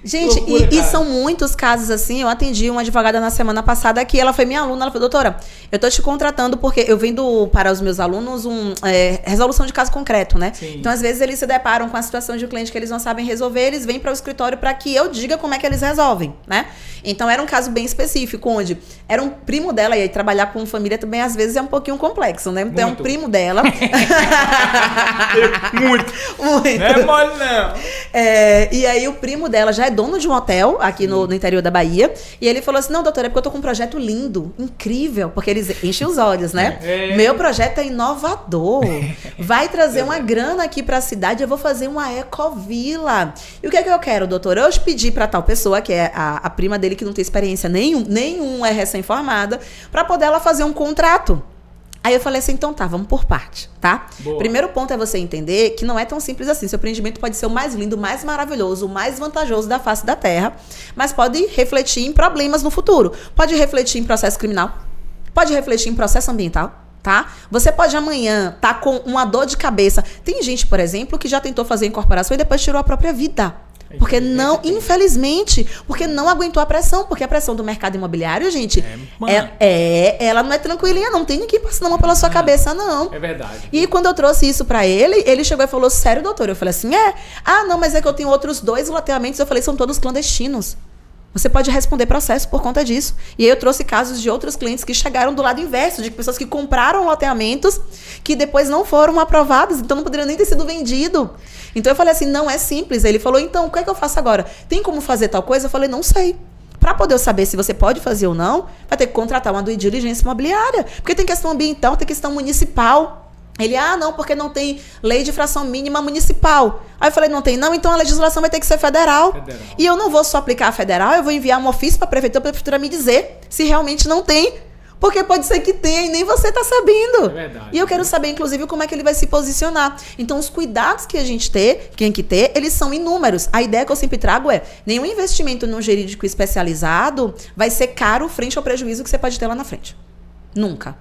Gente, Loucura, e cara. são muitos casos assim. Eu atendi uma advogada na semana passada que ela foi minha aluna. Ela falou, doutora, eu tô te contratando porque eu vendo para os meus alunos resolução de caso concreto, né? Sim. Então, às vezes, eles se deparam com a situação de um cliente que eles não sabem resolver, eles vêm para o escritório para que eu diga como é que eles resolvem, né? Então, era um caso bem específico, onde era um primo dela, e aí trabalhar com família também, às vezes, é um pouquinho complexo, né? Então, é um Muito. primo dela. Muito. Muito. Não é mole, não. E aí o primo dela já é dono de um hotel aqui no interior da Bahia. E ele falou assim, não, doutora, é porque eu tô com um projeto lindo, incrível. Porque eles enchem os olhos, né? Meu projeto é inovador. Vai trazer uma grana aqui pra cidade, eu vou fazer uma ecovila. E o que é que eu quero, doutora? Eu pedi pra tal pessoa, que é a prima dele, que não tem experiência nenhum é recém-formada, pra poder ela fazer um contrato. Aí eu falei assim, então tá, vamos por parte, tá? Boa. Primeiro ponto é você entender que não é tão simples assim. Seu empreendimento pode ser o mais lindo, o mais maravilhoso, o mais vantajoso da face da terra, mas pode refletir em problemas no futuro. Pode refletir em processo criminal, pode refletir em processo ambiental, tá? Você pode amanhã estar com uma dor de cabeça. Tem gente, por exemplo, que já tentou fazer incorporação e depois tirou a própria vida. Porque não, infelizmente, porque não aguentou a pressão, porque a pressão do mercado imobiliário, gente, ela não é tranquilinha, não tem ninguém passando a mão pela sua cabeça, não. É verdade. E quando eu trouxe isso pra ele, ele chegou e falou, sério, doutor? Eu falei assim, não, mas é que eu tenho outros 2 loteamentos, eu falei, são todos clandestinos. Você pode responder processo por conta disso. E aí eu trouxe casos de outros clientes que chegaram do lado inverso, de pessoas que compraram loteamentos que depois não foram aprovados, então não poderiam nem ter sido vendido. Então eu falei assim, não é simples. Ele falou, então, o que é que eu faço agora? Tem como fazer tal coisa? Eu falei, não sei. Para poder eu saber se você pode fazer ou não, vai ter que contratar uma due diligência imobiliária. Porque tem questão ambiental, tem questão municipal. Ele, não, porque não tem lei de fração mínima municipal. Aí eu falei, não tem não, então a legislação vai ter que ser federal. E eu não vou só aplicar a federal, eu vou enviar um ofício para a prefeitura me dizer se realmente não tem. Porque pode ser que tenha e nem você está sabendo. É verdade. E eu quero saber, inclusive, como é que ele vai se posicionar. Então, os cuidados que a gente tem que ter, eles são inúmeros. A ideia que eu sempre trago é, nenhum investimento num jurídico especializado vai ser caro frente ao prejuízo que você pode ter lá na frente. Nunca.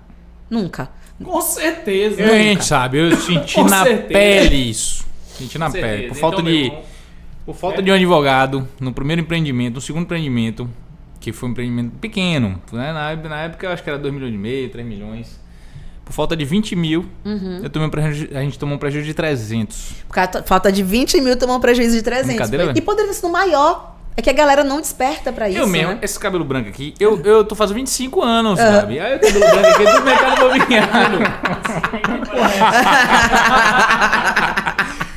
Nunca. Com certeza. A gente sabe, eu senti Com na certeza. pele isso. Senti na Com pele. certeza. Por falta Então, meu de... irmão, Por falta de um advogado, no primeiro empreendimento, no segundo empreendimento, que foi um empreendimento pequeno, né? Na época eu acho que era 2,5 milhões, 3 milhões. Por falta de 20 mil, a gente tomou um prejuízo de 300. Por causa falta de 20 mil, tomou um prejuízo de 300. Brincadeira, velho. E poderia ser no maior. É que a galera não desperta pra isso, Eu mesmo, né? esse cabelo branco aqui, eu tô fazendo 25 anos, sabe? Aí o cabelo branco aqui é do mercado imobiliário.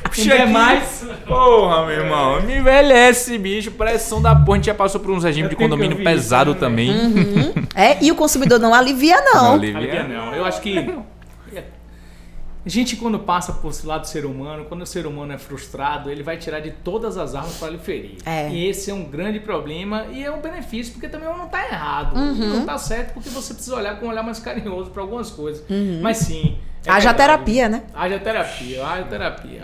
Puxa Quer aqui. mais? Porra, meu irmão. Me envelhece, bicho. Pressão da porra. A gente já passou por uns regimes de condomínio vi pesado isso, né, também. E o consumidor não alivia, não. Olivia. Não, eu acho que a gente, quando passa por esse lado do ser humano, quando o ser humano é frustrado, ele vai tirar de todas as armas para lhe ferir. E esse é um grande problema e é um benefício, porque também não tá errado. Não tá certo, porque você precisa olhar com um olhar mais carinhoso para algumas coisas. Mas sim. Haja terapia, né? Haja terapia.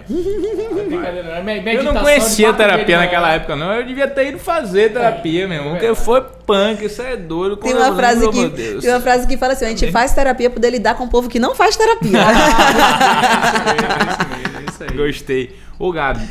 Brincadeira, não. Eu não conhecia terapia naquela época, não. Eu devia ter ido fazer terapia, meu irmão. Porque foi punk, isso é doido. Tem uma frase que fala assim, a gente faz terapia pra poder lidar com o povo que não faz terapia. Isso aí. Gostei. Ô, Gabi,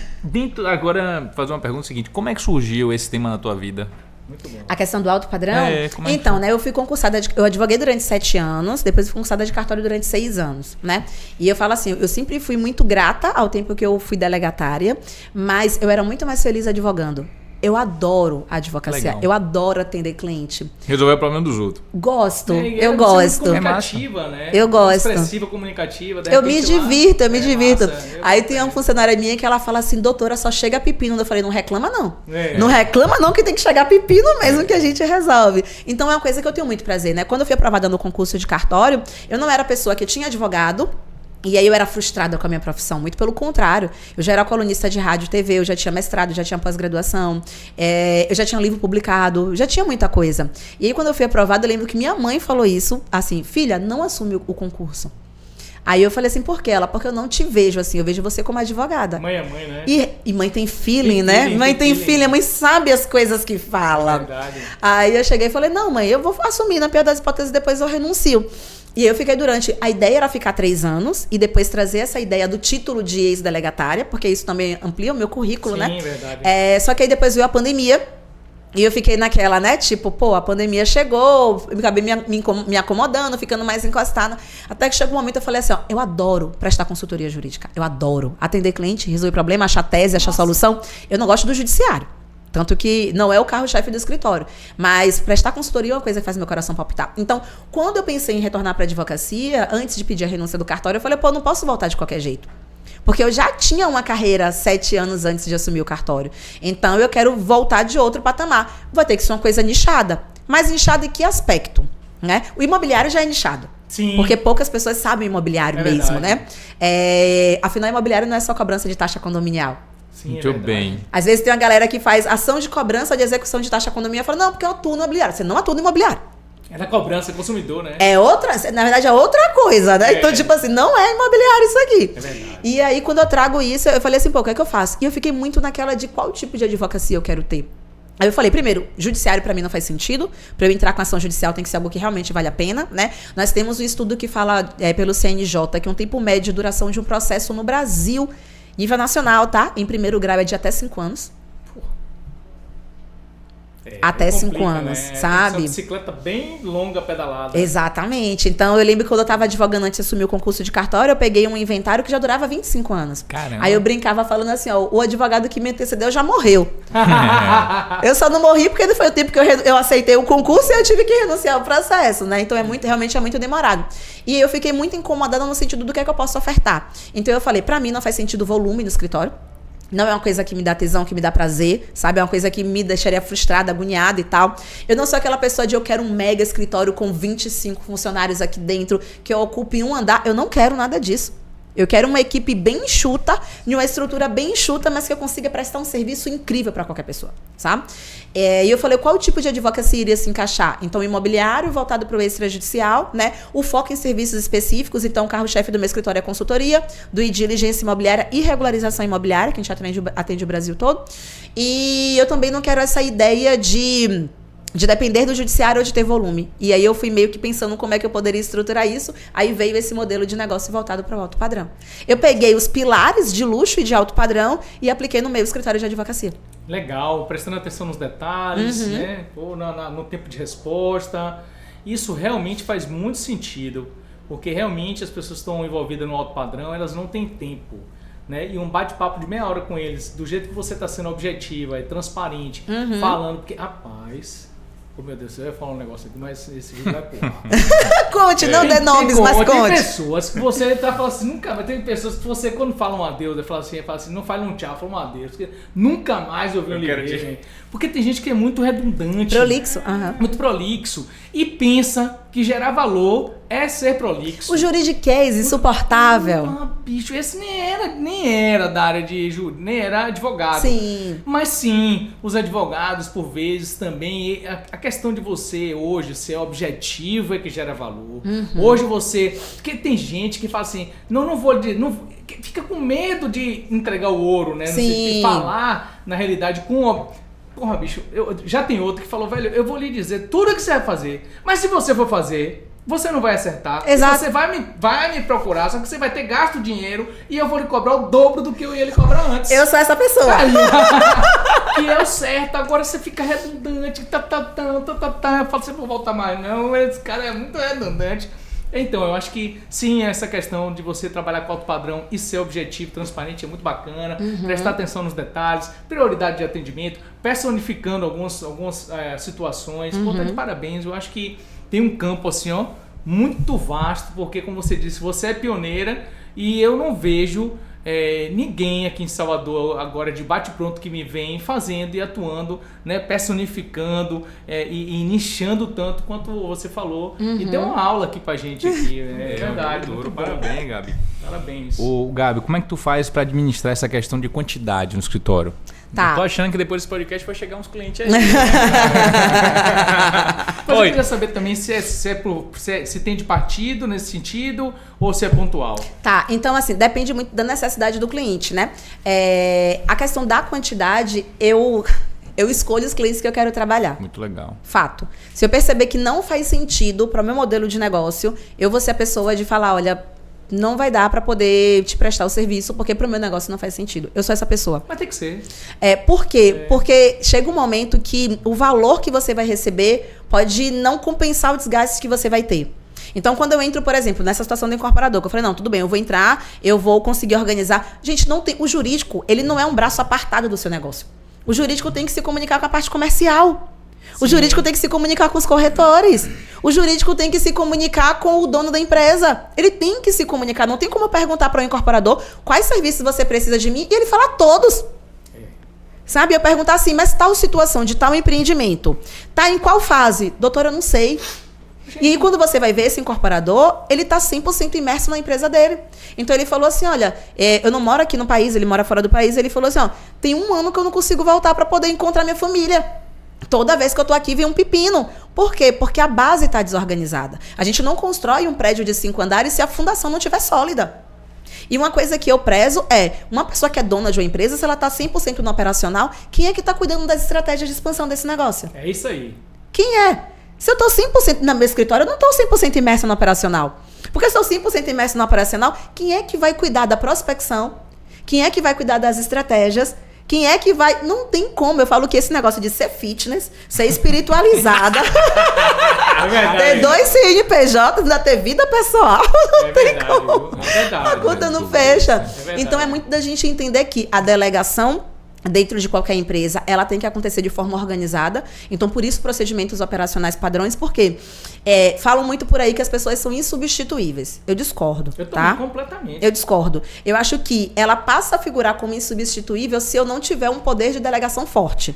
agora fazer uma pergunta seguinte. Como é que surgiu esse tema na tua vida? Muito bom. A questão do alto padrão? Como é que Então, né, eu fui concursada, eu advoguei durante 7 anos, depois fui concursada de cartório durante 6 anos, né? E eu falo assim, eu sempre fui muito grata ao tempo que eu fui delegatária, mas eu era muito mais feliz advogando. Eu adoro a advocacia, Legal. eu adoro atender cliente. Resolver o problema dos outros. Gosto, E eu você gosto. É muito comunicativa, né? Eu gosto. Expressiva, comunicativa. de Eu me repente lá- divirto, eu me É divirto. massa, eu Aí gosto, tem uma né? funcionária minha que ela fala assim, doutora, só chega pepino. Eu falei, não reclama não. É. Não reclama não, que tem que chegar pepino mesmo que a gente resolve. Então é uma coisa que eu tenho muito prazer, né? Quando eu fui aprovada no concurso de cartório, eu não era a pessoa que tinha advogado, e aí eu era frustrada com a minha profissão, muito pelo contrário. Eu já era colunista de rádio e TV, eu já tinha mestrado, já tinha pós-graduação, eu já tinha livro publicado, já tinha muita coisa. E aí quando eu fui aprovada, eu lembro que minha mãe falou isso, assim, filha, não assume o concurso. Aí eu falei assim, por quê? Ela, porque eu não te vejo assim, eu vejo você como advogada. Mãe é mãe, né? E mãe tem feeling, Tem né? feeling, Mãe tem tem feeling. feeling, a mãe sabe as coisas que fala. Verdade. Aí eu cheguei e falei, não, mãe, eu vou assumir, na pior das hipóteses, depois eu renuncio. E aí eu fiquei a ideia era ficar 3 anos e depois trazer essa ideia do título de ex-delegatária, porque isso também amplia o meu currículo, né? Sim, verdade. Só que aí depois veio a pandemia e eu fiquei naquela, né? Tipo, pô, a pandemia chegou, eu acabei me acomodando, ficando mais encostada. Até que chegou um momento eu falei assim, ó, eu adoro prestar consultoria jurídica, eu adoro atender cliente, resolver problema, achar tese, achar solução. Eu não gosto do judiciário. Tanto que não é o carro-chefe do escritório. Mas prestar consultoria é uma coisa que faz meu coração palpitar. Então, quando eu pensei em retornar para a advocacia, antes de pedir a renúncia do cartório, eu falei, pô, não posso voltar de qualquer jeito. Porque eu já tinha uma carreira 7 anos antes de assumir o cartório. Então, eu quero voltar de outro patamar. Vai ter que ser uma coisa nichada. Mas nichada em que aspecto? Né? O imobiliário já é nichado. Sim. Porque poucas pessoas sabem imobiliário mesmo, verdade. né? Afinal, imobiliário não é só cobrança de taxa condominial. Sim, Muito bem. Às vezes tem uma galera que faz ação de cobrança de execução de taxa condominial e fala, não, porque eu atuo no imobiliário. Você não atua no imobiliário. É da cobrança consumidor, né? É outra, na verdade é outra coisa, né? Então, tipo assim, não é imobiliário isso aqui. É verdade. E aí, quando eu trago isso, eu falei assim, pô, o que é que eu faço? E eu fiquei muito naquela de qual tipo de advocacia eu quero ter. Aí eu falei, primeiro, judiciário pra mim não faz sentido. Pra eu entrar com ação judicial tem que ser algo que realmente vale a pena, né? Nós temos um estudo que fala pelo CNJ que um tempo médio de duração de um processo no Brasil, nível nacional, tá? Em primeiro grau é de até 5 anos. Até 5 anos, né? sabe? É uma bicicleta bem longa pedalada. Exatamente. Então, eu lembro que quando eu tava advogando antes de assumir o concurso de cartório, eu peguei um inventário que já durava 25 anos. Caramba. Aí eu brincava falando assim, ó, o advogado que me antecedeu já morreu. Eu só não morri porque foi o tempo que eu aceitei o concurso e eu tive que renunciar ao processo, né? Então, realmente é muito demorado. E eu fiquei muito incomodada no sentido do que é que eu posso ofertar. Então, eu falei, pra mim não faz sentido volume no escritório. Não é uma coisa que me dá tesão, que me dá prazer, sabe? É uma coisa que me deixaria frustrada, agoniada e tal. Eu não sou aquela pessoa de eu quero um mega escritório com 25 funcionários aqui dentro, que eu ocupe um andar. Eu não quero nada disso. Eu quero uma equipe bem enxuta, de uma estrutura bem enxuta, mas que eu consiga prestar um serviço incrível para qualquer pessoa, sabe? E eu falei, qual tipo de advocacia iria se encaixar? Então, imobiliário voltado para o extrajudicial, né? O foco em serviços específicos. Então, o carro-chefe do meu escritório é consultoria, do diligência imobiliária e regularização imobiliária, que a gente atende o Brasil todo. E eu também não quero essa ideia de depender do judiciário ou de ter volume. E aí eu fui meio que pensando como é que eu poderia estruturar isso. Aí veio esse modelo de negócio voltado para o alto padrão. Eu peguei os pilares de luxo e de alto padrão e apliquei no meu escritório de advocacia. Legal, prestando atenção nos detalhes, né? Ou no tempo de resposta. Isso realmente faz muito sentido. Porque realmente as pessoas que estão envolvidas no alto padrão, elas não têm tempo. Né? E um bate-papo de meia hora com eles, do jeito que você está sendo objetiva e transparente, falando, porque, rapaz... Oh, meu Deus, eu ia falar um negócio aqui, mas esse vídeo vai porra. Conte, não dê nomes, mas conte. Tem pessoas que você tá falando assim, nunca, mas tem pessoas que você, quando fala um adeus, fala assim, não fala um tchau, fala um adeus. Porque nunca mais ouviu um livro. Porque tem gente que é muito redundante. Prolixo. Muito prolixo. E pensa que gerar valor é ser prolixo. O juridiquês, insuportável. Bicho, esse nem era da área de júri, nem era advogado. Sim. Mas sim, os advogados, por vezes, também, a questão de você hoje ser objetivo é que gera valor. Hoje você... Porque tem gente que fala assim, não vou... fica com medo de entregar o ouro, né? Sim. E falar, na realidade, com... Porra, bicho, já tem outro que falou, velho, eu vou lhe dizer tudo o que você vai fazer, mas se você for fazer, você não vai acertar. Exato. Você vai me procurar, só que você vai ter gasto dinheiro e eu vou lhe cobrar o dobro do que eu ia lhe cobrar antes. Eu sou essa pessoa. Que é o certo, agora você fica redundante, eu falo, você não volta mais, não, esse cara é muito redundante. Então, eu acho que sim, essa questão de você trabalhar com alto padrão e ser objetivo, transparente é muito bacana, prestar atenção nos detalhes, prioridade de atendimento, personificando algumas situações. Pô, tá de parabéns, eu acho que tem um campo assim, ó, muito vasto, porque como você disse, você é pioneira e eu não vejo ninguém aqui em Salvador agora de bate-pronto que me vem fazendo e atuando, né, personificando e nichando tanto quanto você falou. E deu uma aula aqui pra gente aqui. É verdade. Muito parabéns, Gabi. Parabéns. Ô, Gabi, como é que tu faz pra administrar essa questão de quantidade no escritório? Tá. Eu tô achando que depois desse podcast vai chegar uns clientes aí. Mas eu queria saber também se tem de partido nesse sentido ou se é pontual. Tá, então assim, depende muito da necessidade do cliente, né? A questão da quantidade, eu Eu escolho os clientes que eu quero trabalhar. Muito legal. Fato. Se eu perceber que não faz sentido para o meu modelo de negócio, eu vou ser a pessoa de falar, olha, não vai dar para poder te prestar o serviço, porque para o meu negócio não faz sentido. Eu sou essa pessoa. Mas tem que ser. Por quê? Porque chega um momento que o valor que você vai receber pode não compensar o desgaste que você vai ter. Então, quando eu entro, por exemplo, nessa situação do incorporador, que eu falei, não, tudo bem, eu vou entrar, eu vou conseguir organizar. Gente, não tem, o jurídico, ele não é um braço apartado do seu negócio. O jurídico tem que se comunicar com a parte comercial. O jurídico tem que se comunicar com os corretores. O jurídico tem que se comunicar com o dono da empresa. Ele tem que se comunicar. Não tem como eu perguntar para o incorporador quais serviços você precisa de mim e ele falar todos. Sabe? Eu perguntar assim, mas tal situação de tal empreendimento, tá em qual fase? Doutora, eu não sei. E aí, quando você vai ver esse incorporador, ele está 100% imerso na empresa dele. Então, ele falou assim, olha, eu não moro aqui no país, ele mora fora do país. Ele falou assim, ó, tem 1 ano que eu não consigo voltar para poder encontrar minha família. Toda vez que eu tô aqui, vem um pepino. Por quê? Porque a base está desorganizada. A gente não constrói um prédio de 5 andares se a fundação não estiver sólida. E uma coisa que eu prezo é, uma pessoa que é dona de uma empresa, se ela está 100% no operacional, quem é que está cuidando das estratégias de expansão desse negócio? É isso aí. Quem é? Se eu estou 100% no meu escritório, eu não estou 100% imersa no operacional. Porque se eu estou 100% imersa no operacional, quem é que vai cuidar da prospecção? Quem é que vai cuidar das estratégias? Quem é que vai... Não tem como. Eu falo que esse negócio de ser fitness, ser espiritualizada, ter 2 CNPJs, ainda ter vida pessoal, não tem como. É verdade. A conta não fecha. Então é muito da gente entender que a delegação dentro de qualquer empresa, ela tem que acontecer de forma organizada. Então, por isso, procedimentos operacionais padrões, porque falam muito por aí que as pessoas são insubstituíveis. Eu discordo, Eu tá? também, completamente. Eu discordo. Eu acho que ela passa a figurar como insubstituível se eu não tiver um poder de delegação forte.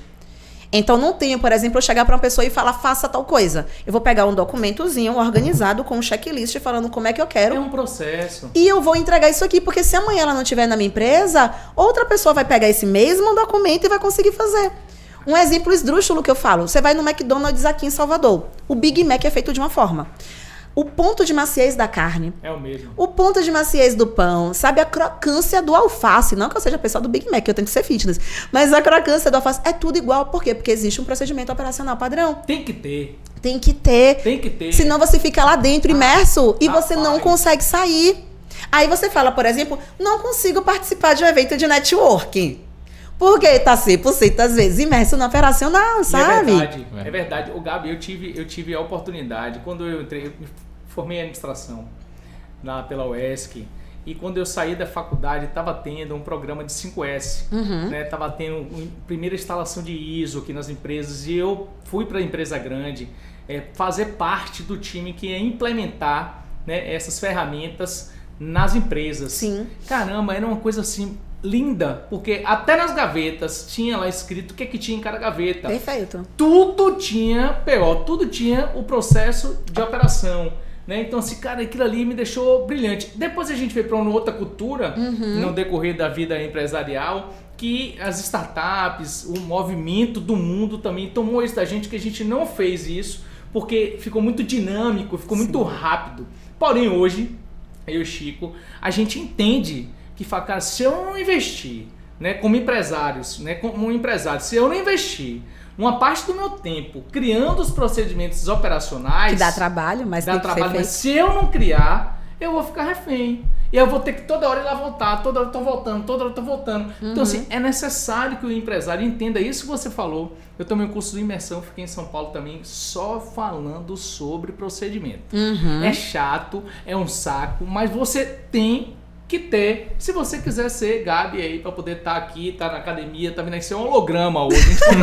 Então, não tenho, por exemplo, eu chegar para uma pessoa e falar, faça tal coisa. Eu vou pegar um documentozinho organizado com um checklist falando como é que eu quero. É um processo. E eu vou entregar isso aqui, porque se amanhã ela não estiver na minha empresa, outra pessoa vai pegar esse mesmo documento e vai conseguir fazer. Um exemplo esdrúxulo que eu falo. Você vai no McDonald's aqui em Salvador. O Big Mac é feito de uma forma. O ponto de maciez da carne. É o mesmo. O ponto de maciez do pão. Sabe, a crocância do alface. Não que eu seja pessoal do Big Mac, eu tenho que ser fitness. Mas a crocância do alface é tudo igual. Por quê? Porque existe um procedimento operacional padrão. Tem que ter. Tem que ter. Tem que ter. Senão você fica lá dentro imerso e você não rapaz. consegue sair. Aí você fala, por exemplo, não consigo participar de um evento de networking. Porque tá 100% às vezes imerso no operacional, sabe? É verdade. O Gabi, eu tive a oportunidade, quando eu entrei, eu me formei em administração pela UESC, e quando eu saí da faculdade, estava tendo um programa de 5S, né? Tava tendo primeira instalação de ISO aqui nas empresas, e eu fui para a empresa grande fazer parte do time que ia implementar, né, essas ferramentas nas empresas. Sim. Caramba, era uma coisa assim linda, porque até nas gavetas tinha lá escrito o que tinha em cada gaveta. Perfeito. Tudo tinha PO, tudo tinha o processo de operação, né? Então, assim, cara, aquilo ali me deixou brilhante. Depois a gente veio para uma outra cultura, no decorrer da vida empresarial, que as startups, o movimento do mundo também tomou isso da gente, que a gente não fez isso, porque ficou muito dinâmico, ficou muito rápido. Porém, hoje, eu e o Chico, a gente entende que fala, cara, se eu não investir, né, como empresários, né, como empresário, se eu não investir uma parte do meu tempo criando os procedimentos operacionais... Que dá trabalho, mas tem que ser feito. Mas se eu não criar, eu vou ficar refém. E eu vou ter que toda hora ir lá voltar, toda hora eu tô voltando, toda hora eu tô voltando. Então, assim, é necessário que o empresário entenda isso que você falou. Eu tomei um curso de imersão, fiquei em São Paulo também, só falando sobre procedimento. É chato, é um saco, mas você tem que ter, se você quiser ser Gabi aí, pra poder estar aqui, estar na academia, também tem que ser um holograma hoje. A gente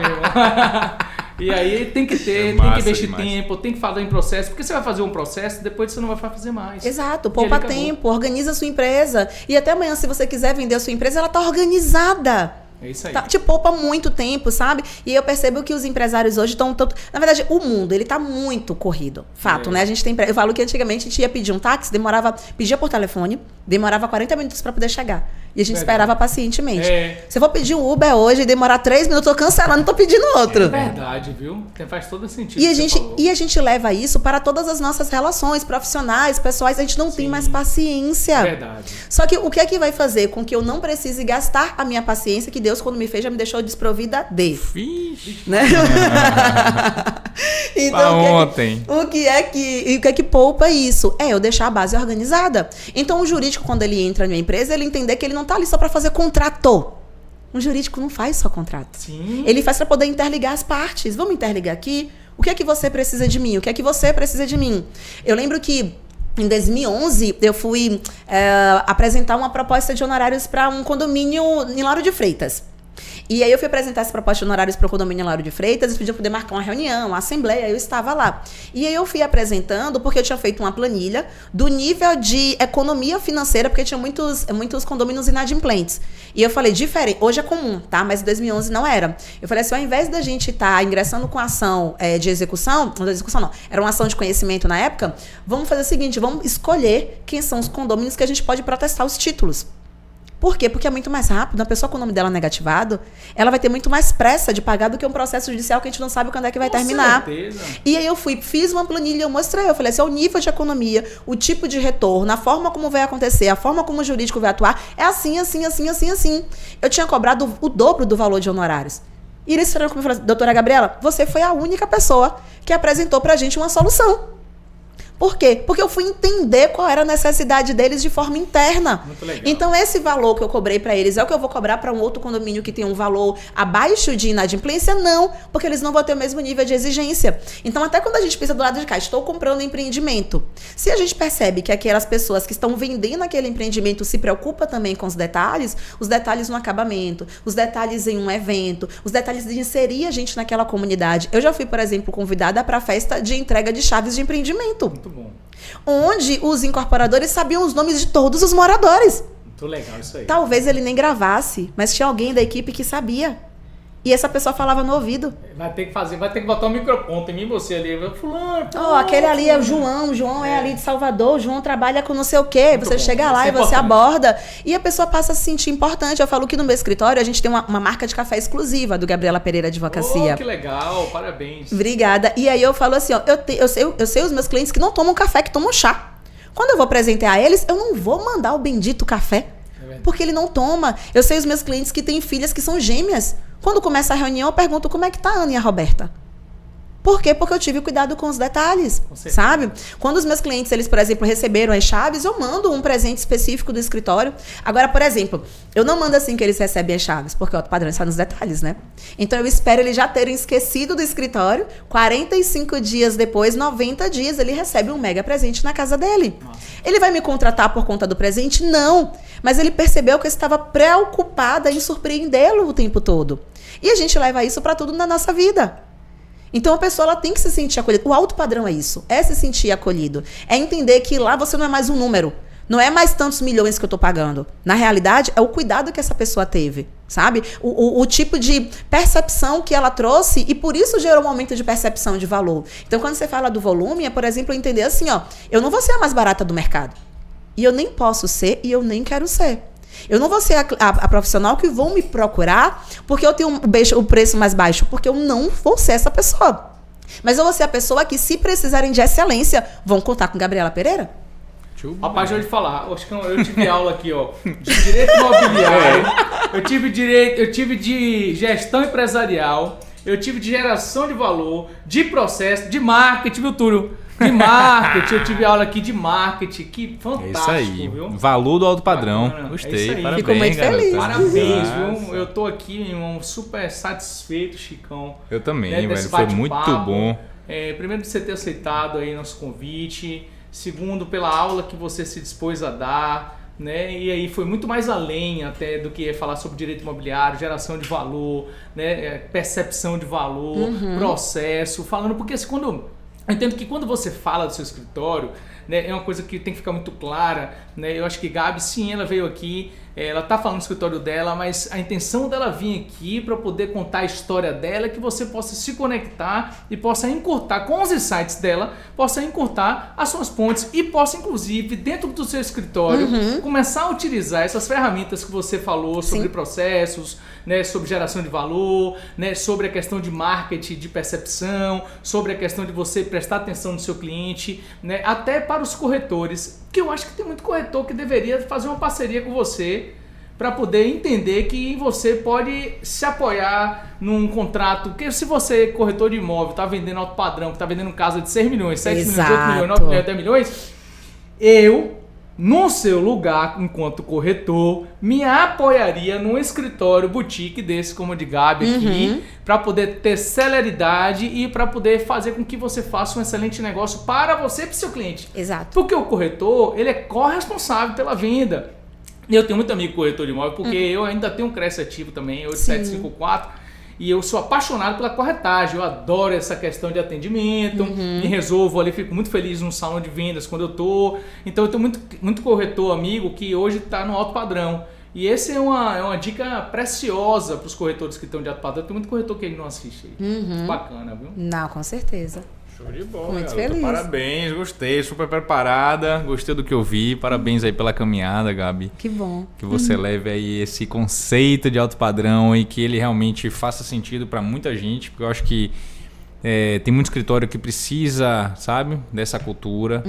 meu irmão. E aí tem que ter, tem que investir tempo, tem que fazer em processo, porque você vai fazer um processo, depois você não vai fazer mais. Exato, poupa tempo, organiza a sua empresa. E até amanhã, se você quiser vender a sua empresa, ela tá organizada. É isso aí. Te poupa muito tempo, sabe? E eu percebo que os empresários hoje estão... Na verdade, o mundo, ele tá muito corrido. Fato, né? A gente tem... Eu falo que antigamente a gente ia pedir um táxi, pedia por telefone, demorava 40 minutos para poder chegar. E a gente Verdade. esperava pacientemente. É. Se eu for pedir um Uber hoje e demorar 3 minutos, eu tô cancelando e tô pedindo outro. É verdade, viu? Faz todo sentido. E o que você falou. a gente leva isso para todas as nossas relações profissionais, pessoais, a gente não tem mais paciência. É verdade. Só que o que é que vai fazer com que eu não precise gastar a minha paciência, que Deus, quando me fez, já me deixou desprovida de? Vixe. Né? Pra ontem. O que é que poupa isso? É eu deixar a base organizada. Então, o jurídico, quando ele entra na minha empresa, ele entender que ele não tá ali só para fazer contrato. Um jurídico não faz só contrato. Sim. Ele faz para poder interligar as partes. Vamos interligar aqui? O que é que você precisa de mim? O que é que você precisa de mim? Eu lembro que em 2011 eu fui apresentar uma proposta de honorários para um condomínio em Lauro de Freitas. E aí eu fui apresentar essa proposta de honorários para o condomínio Lauro de Freitas e podia poder marcar uma reunião, uma assembleia, eu estava lá. E aí eu fui apresentando porque eu tinha feito uma planilha do nível de economia financeira, porque tinha muitos condomínios inadimplentes. E eu falei, diferente, hoje é comum, tá? Mas em 2011 não era. Eu falei assim, ao invés da gente estar ingressando com ação de execução, não, era uma ação de conhecimento na época, vamos fazer o seguinte, vamos escolher quem são os condomínios que a gente pode protestar os títulos. Por quê? Porque é muito mais rápido. Uma pessoa com o nome dela negativado, ela vai ter muito mais pressa de pagar do que um processo judicial que a gente não sabe quando é que vai terminar. Certeza. E aí eu fiz uma planilha, eu mostrei, eu falei assim, o nível de economia, o tipo de retorno, a forma como vai acontecer, a forma como o jurídico vai atuar, é assim, assim, assim, assim, assim. Eu tinha cobrado o dobro do valor de honorários. E eles falaram comigo, doutora Gabriela, você foi a única pessoa que apresentou pra gente uma solução. Por quê? Porque eu fui entender qual era a necessidade deles de forma interna. Muito legal. Então, esse valor que eu cobrei para eles é o que eu vou cobrar para um outro condomínio que tem um valor abaixo de inadimplência? Não, porque eles não vão ter o mesmo nível de exigência. Então, até quando a gente pensa do lado de cá, estou comprando um empreendimento. Se a gente percebe que aquelas pessoas que estão vendendo aquele empreendimento se preocupam também com os detalhes no acabamento, os detalhes em um evento, os detalhes de inserir a gente naquela comunidade. Eu já fui, por exemplo, convidada para a festa de entrega de chaves de empreendimento. Muito bom. Onde os incorporadores sabiam os nomes de todos os moradores. Muito legal isso aí. Talvez ele nem gravasse, mas tinha alguém da equipe que sabia. E essa pessoa falava no ouvido. Vai ter que botar um microponto em mim e você ali. Fulano. Aquele ali é o João. O João é ali de Salvador. O João trabalha com não sei o quê. Muito Você bom. chega lá Isso e é você importante. aborda. E a pessoa passa a se sentir importante. Eu falo que no meu escritório a gente tem uma marca de café exclusiva do Gabriela Pereira Advocacia. Oh, que legal. Parabéns. Obrigada. E aí eu falo assim, ó, eu sei os meus clientes que não tomam café, que tomam chá. Quando eu vou presentear eles, eu não vou mandar o bendito café. Porque ele não toma. Eu sei os meus clientes que têm filhas que são gêmeas. Quando começa a reunião, eu pergunto como é que tá a Ana e a Roberta. Por quê? Porque eu tive cuidado com os detalhes, sabe? Quando os meus clientes, eles, por exemplo, receberam as chaves, eu mando um presente específico do escritório. Agora, por exemplo, eu não mando assim que eles recebem as chaves, porque o padrão está nos detalhes, né? Então, eu espero eles já terem esquecido do escritório. 45 dias depois, 90 dias, ele recebe um mega presente na casa dele. Nossa. Ele vai me contratar por conta do presente? Não. Mas ele percebeu que eu estava preocupada em surpreendê-lo o tempo todo. E a gente leva isso para tudo na nossa vida. Então a pessoa ela tem que se sentir acolhida. O alto padrão é isso, é se sentir acolhido. É entender que lá você não é mais um número. Não é mais tantos milhões que eu tô pagando. Na realidade, é o cuidado que essa pessoa teve, sabe? O tipo de percepção que ela trouxe e por isso gerou um aumento de percepção de valor. Então quando você fala do volume, é, por exemplo, entender assim, ó, eu não vou ser a mais barata do mercado. E eu nem posso ser e eu nem quero ser. Eu não vou ser a profissional que vão me procurar porque eu tenho o preço mais baixo, porque eu não vou ser essa pessoa. Mas eu vou ser a pessoa que, se precisarem de excelência, vão contar com Gabriela Pereira. Rapaz, deixa eu te falar, acho que eu tive aula aqui, ó, de direito imobiliário, eu tive de gestão empresarial, eu tive de geração de valor, de processo, de marketing, viu, Túlio? De marketing, eu tive aula aqui de marketing, que fantástico, isso aí, viu? Valor do alto padrão. Bacana. Gostei, É parabéns. Fico muito feliz. Parabéns, Nossa. viu? Eu tô aqui super satisfeito, Chicão. Eu também, Né, velho, desse foi bate-papo. muito bom. Primeiro, de você ter aceitado aí nosso convite. Segundo, pela aula que você se dispôs a dar. Né? E aí foi muito mais além até do que falar sobre direito imobiliário, geração de valor, né? Percepção de valor, processo, falando, porque assim, eu entendo que quando você fala do seu escritório, né, é uma coisa que tem que ficar muito clara, né? Eu acho que Gabi, sim, ela veio aqui ela tá falando do escritório dela, mas a intenção dela vir aqui para poder contar a história dela é que você possa se conectar e possa encurtar com os insights dela, possa encurtar as suas pontes e possa, inclusive, dentro do seu escritório, começar a utilizar essas ferramentas que você falou sobre processos, né, sobre geração de valor, né, sobre a questão de marketing, de percepção, sobre a questão de você prestar atenção no seu cliente, né, até para os corretores, que eu acho que tem muito corretor que deveria fazer uma parceria com você para poder entender que você pode se apoiar num contrato, porque se você, corretor de imóvel, está vendendo alto padrão, está vendendo casa de 6 milhões, 7 milhões, 8 milhões, 9 milhões, 10 milhões, eu, no seu lugar, enquanto corretor, me apoiaria num escritório boutique desse, como o de Gabi aqui, para poder ter celeridade e para poder fazer com que você faça um excelente negócio para você e para o seu cliente. Exato. Porque o corretor, ele é corresponsável pela venda. Eu tenho muito amigo corretor de imóvel, porque eu ainda tenho um Cresce ativo também, eu de 754, e eu sou apaixonado pela corretagem. Eu adoro essa questão de atendimento, me resolvo ali, fico muito feliz no salão de vendas quando eu tô. Então eu tenho muito corretor amigo que hoje está no alto padrão. E essa é uma dica preciosa para os corretores que estão de alto padrão. Tem muito corretor que ele não assiste aí. Bacana, viu? Não, com certeza. Show de bola, muito garota. feliz. Parabéns, gostei, super preparada, gostei do que eu vi. Parabéns aí pela caminhada, Gabi. Que bom. Que você leve aí esse conceito de alto padrão e que ele realmente faça sentido para muita gente, porque eu acho que tem muito escritório que precisa, sabe, dessa cultura.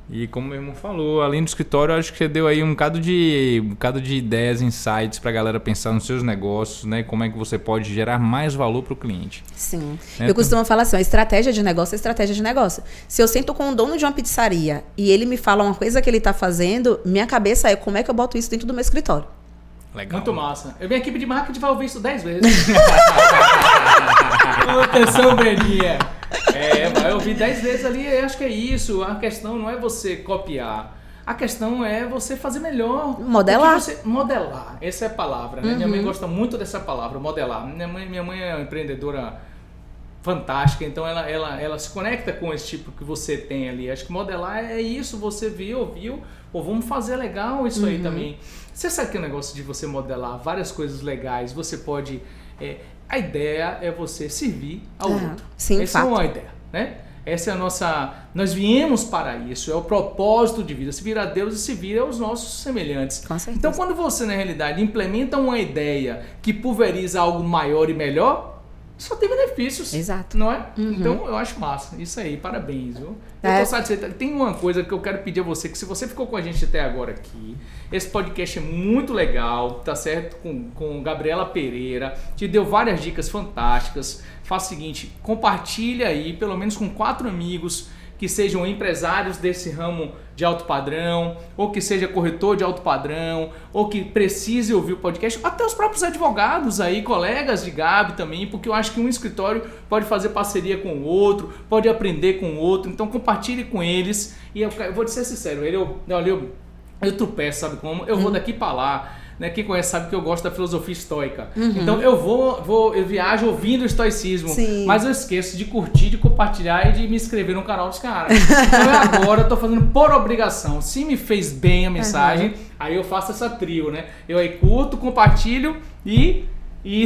E como o meu irmão falou, além do escritório, eu acho que você deu aí um bocado de ideias, insights pra galera pensar nos seus negócios, né? Como é que você pode gerar mais valor pro cliente. Sim. Eu costumo falar assim, a estratégia de negócio é estratégia de negócio. Se eu sento com o dono de uma pizzaria e ele me fala uma coisa que ele tá fazendo, minha cabeça é como é que eu boto isso dentro do meu escritório. Legal. Muito massa. Eu minha equipe de marketing vai ouvir isso 10 vezes. Atenção, Beninha. Vai ouvir 10 vezes ali, eu acho que é isso. A questão não é você copiar. A questão é você fazer melhor. Modelar. Modelar, essa é a palavra, né? Minha mãe gosta muito dessa palavra, modelar. Minha mãe é uma empreendedora fantástica, então ela se conecta com esse tipo que você tem ali. Acho que modelar é isso, você viu, ouviu, pô, vamos fazer legal isso aí também. Você sabe que é um negócio de você modelar várias coisas legais, você pode... a ideia é você servir ao outro. Sim, essa é uma ideia, né? Essa é a nossa... Nós viemos para isso, é o propósito de vida. Servir a Deus e servir aos nossos semelhantes. Com certeza. Então, quando você, na realidade, implementa uma ideia que pulveriza algo maior e melhor, só tem benefícios. Exato. Não é? Então, eu acho massa. Isso aí, parabéns, viu? Eu tô satisfeito. Tem uma coisa que eu quero pedir a você, que se você ficou com a gente até agora aqui, esse podcast é muito legal, tá certo? Com Gabriela Pereira, te deu várias dicas fantásticas. Faz o seguinte, compartilha aí, pelo menos com 4 amigos que sejam empresários desse ramo de alto padrão, ou que seja corretor de alto padrão, ou que precise ouvir o podcast, até os próprios advogados aí, colegas de Gabi também, porque eu acho que um escritório pode fazer parceria com o outro, pode aprender com o outro, então compartilhe com eles. E eu vou te ser sincero, eu tropeço, sabe como? Eu vou daqui para lá, né? Quem conhece sabe que eu gosto da filosofia estoica. Então eu viajo ouvindo o estoicismo, mas eu esqueço de curtir, de compartilhar e de me inscrever no canal dos caras. Então agora eu tô fazendo por obrigação. Se me fez bem a mensagem, aí eu faço essa trio, né? Eu aí curto, compartilho e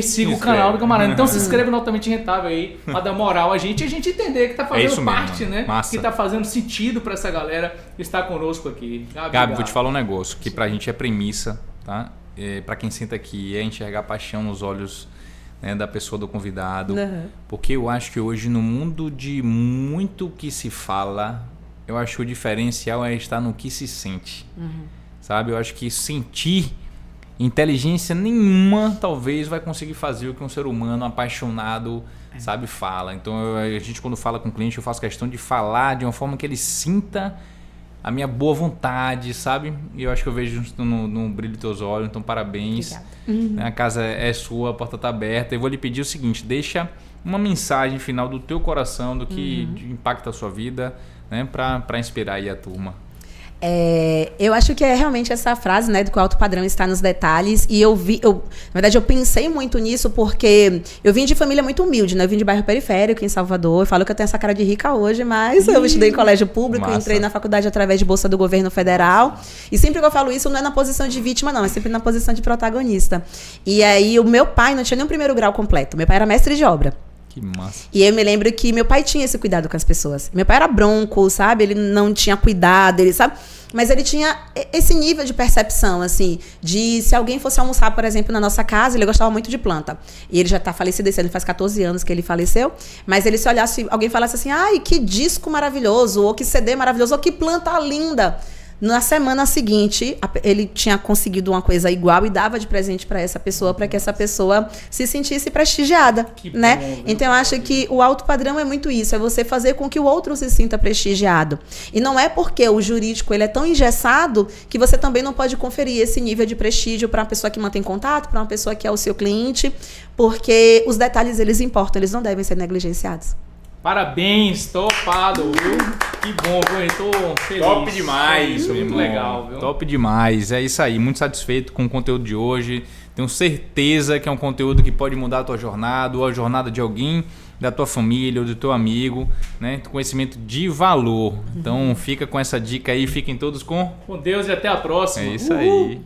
siga o canal do Camarão. Então se inscreva no Altamente Rentável aí, pra dar moral a gente entender que tá fazendo parte, né? Massa. Que tá fazendo sentido pra essa galera estar conosco aqui. Gabi, vou te falar um negócio que pra gente é premissa, tá? Pra quem senta aqui, é enxergar paixão nos olhos, né, da pessoa, do convidado. Porque eu acho que hoje, no mundo de muito que se fala, eu acho que o diferencial é estar no que se sente. Sabe? Eu acho que sentir inteligência nenhuma talvez vai conseguir fazer o que um ser humano apaixonado, sabe, fala. Então a gente, quando fala com o cliente, eu faço questão de falar de uma forma que ele sinta a minha boa vontade, sabe? E eu acho que eu vejo no brilho dos teus olhos. Então parabéns. A casa é sua, a porta está aberta. Eu vou lhe pedir o seguinte, deixa uma mensagem final do teu coração, do que impacta a sua vida, né? Para inspirar aí a turma. Eu acho que é realmente essa frase, né, do que o alto padrão está nos detalhes. E na verdade, eu pensei muito nisso porque eu vim de família muito humilde, né? Eu vim de bairro periférico, em Salvador. Eu falo que eu tenho essa cara de rica hoje, mas eu estudei em colégio público, entrei na faculdade através de bolsa do governo federal. E sempre que eu falo isso, não é na posição de vítima, não. É sempre na posição de protagonista. E aí, o meu pai não tinha nem um primeiro grau completo. Meu pai era mestre de obra. Que massa. E eu me lembro que meu pai tinha esse cuidado com as pessoas. Meu pai era bronco, sabe? Ele não tinha cuidado, ele sabe? Mas ele tinha esse nível de percepção, assim, de se alguém fosse almoçar, por exemplo, na nossa casa, ele gostava muito de planta. E ele já tá falecido, esse ano faz 14 anos que ele faleceu. Mas ele se olhasse, alguém falasse assim, ai, que disco maravilhoso, ou que CD maravilhoso, ou que planta linda. Na semana seguinte, ele tinha conseguido uma coisa igual e dava de presente para essa pessoa, para que essa pessoa se sentisse prestigiada, né? Bom, então, eu acho que o alto padrão é muito isso, é você fazer com que o outro se sinta prestigiado. E não é porque o jurídico ele é tão engessado que você também não pode conferir esse nível de prestígio para uma pessoa que mantém contato, para uma pessoa que é o seu cliente, porque os detalhes, eles importam, eles não devem ser negligenciados. Parabéns, topado, viu? Que bom, viu? Eu tô feliz. Top demais. Isso, muito legal, viu? Top demais, é isso aí. Muito satisfeito com o conteúdo de hoje. Tenho certeza que é um conteúdo que pode mudar a tua jornada ou a jornada de alguém da tua família ou do teu amigo, né? Conhecimento de valor. Então fica com essa dica aí, fiquem todos com Deus e até a próxima. É isso aí.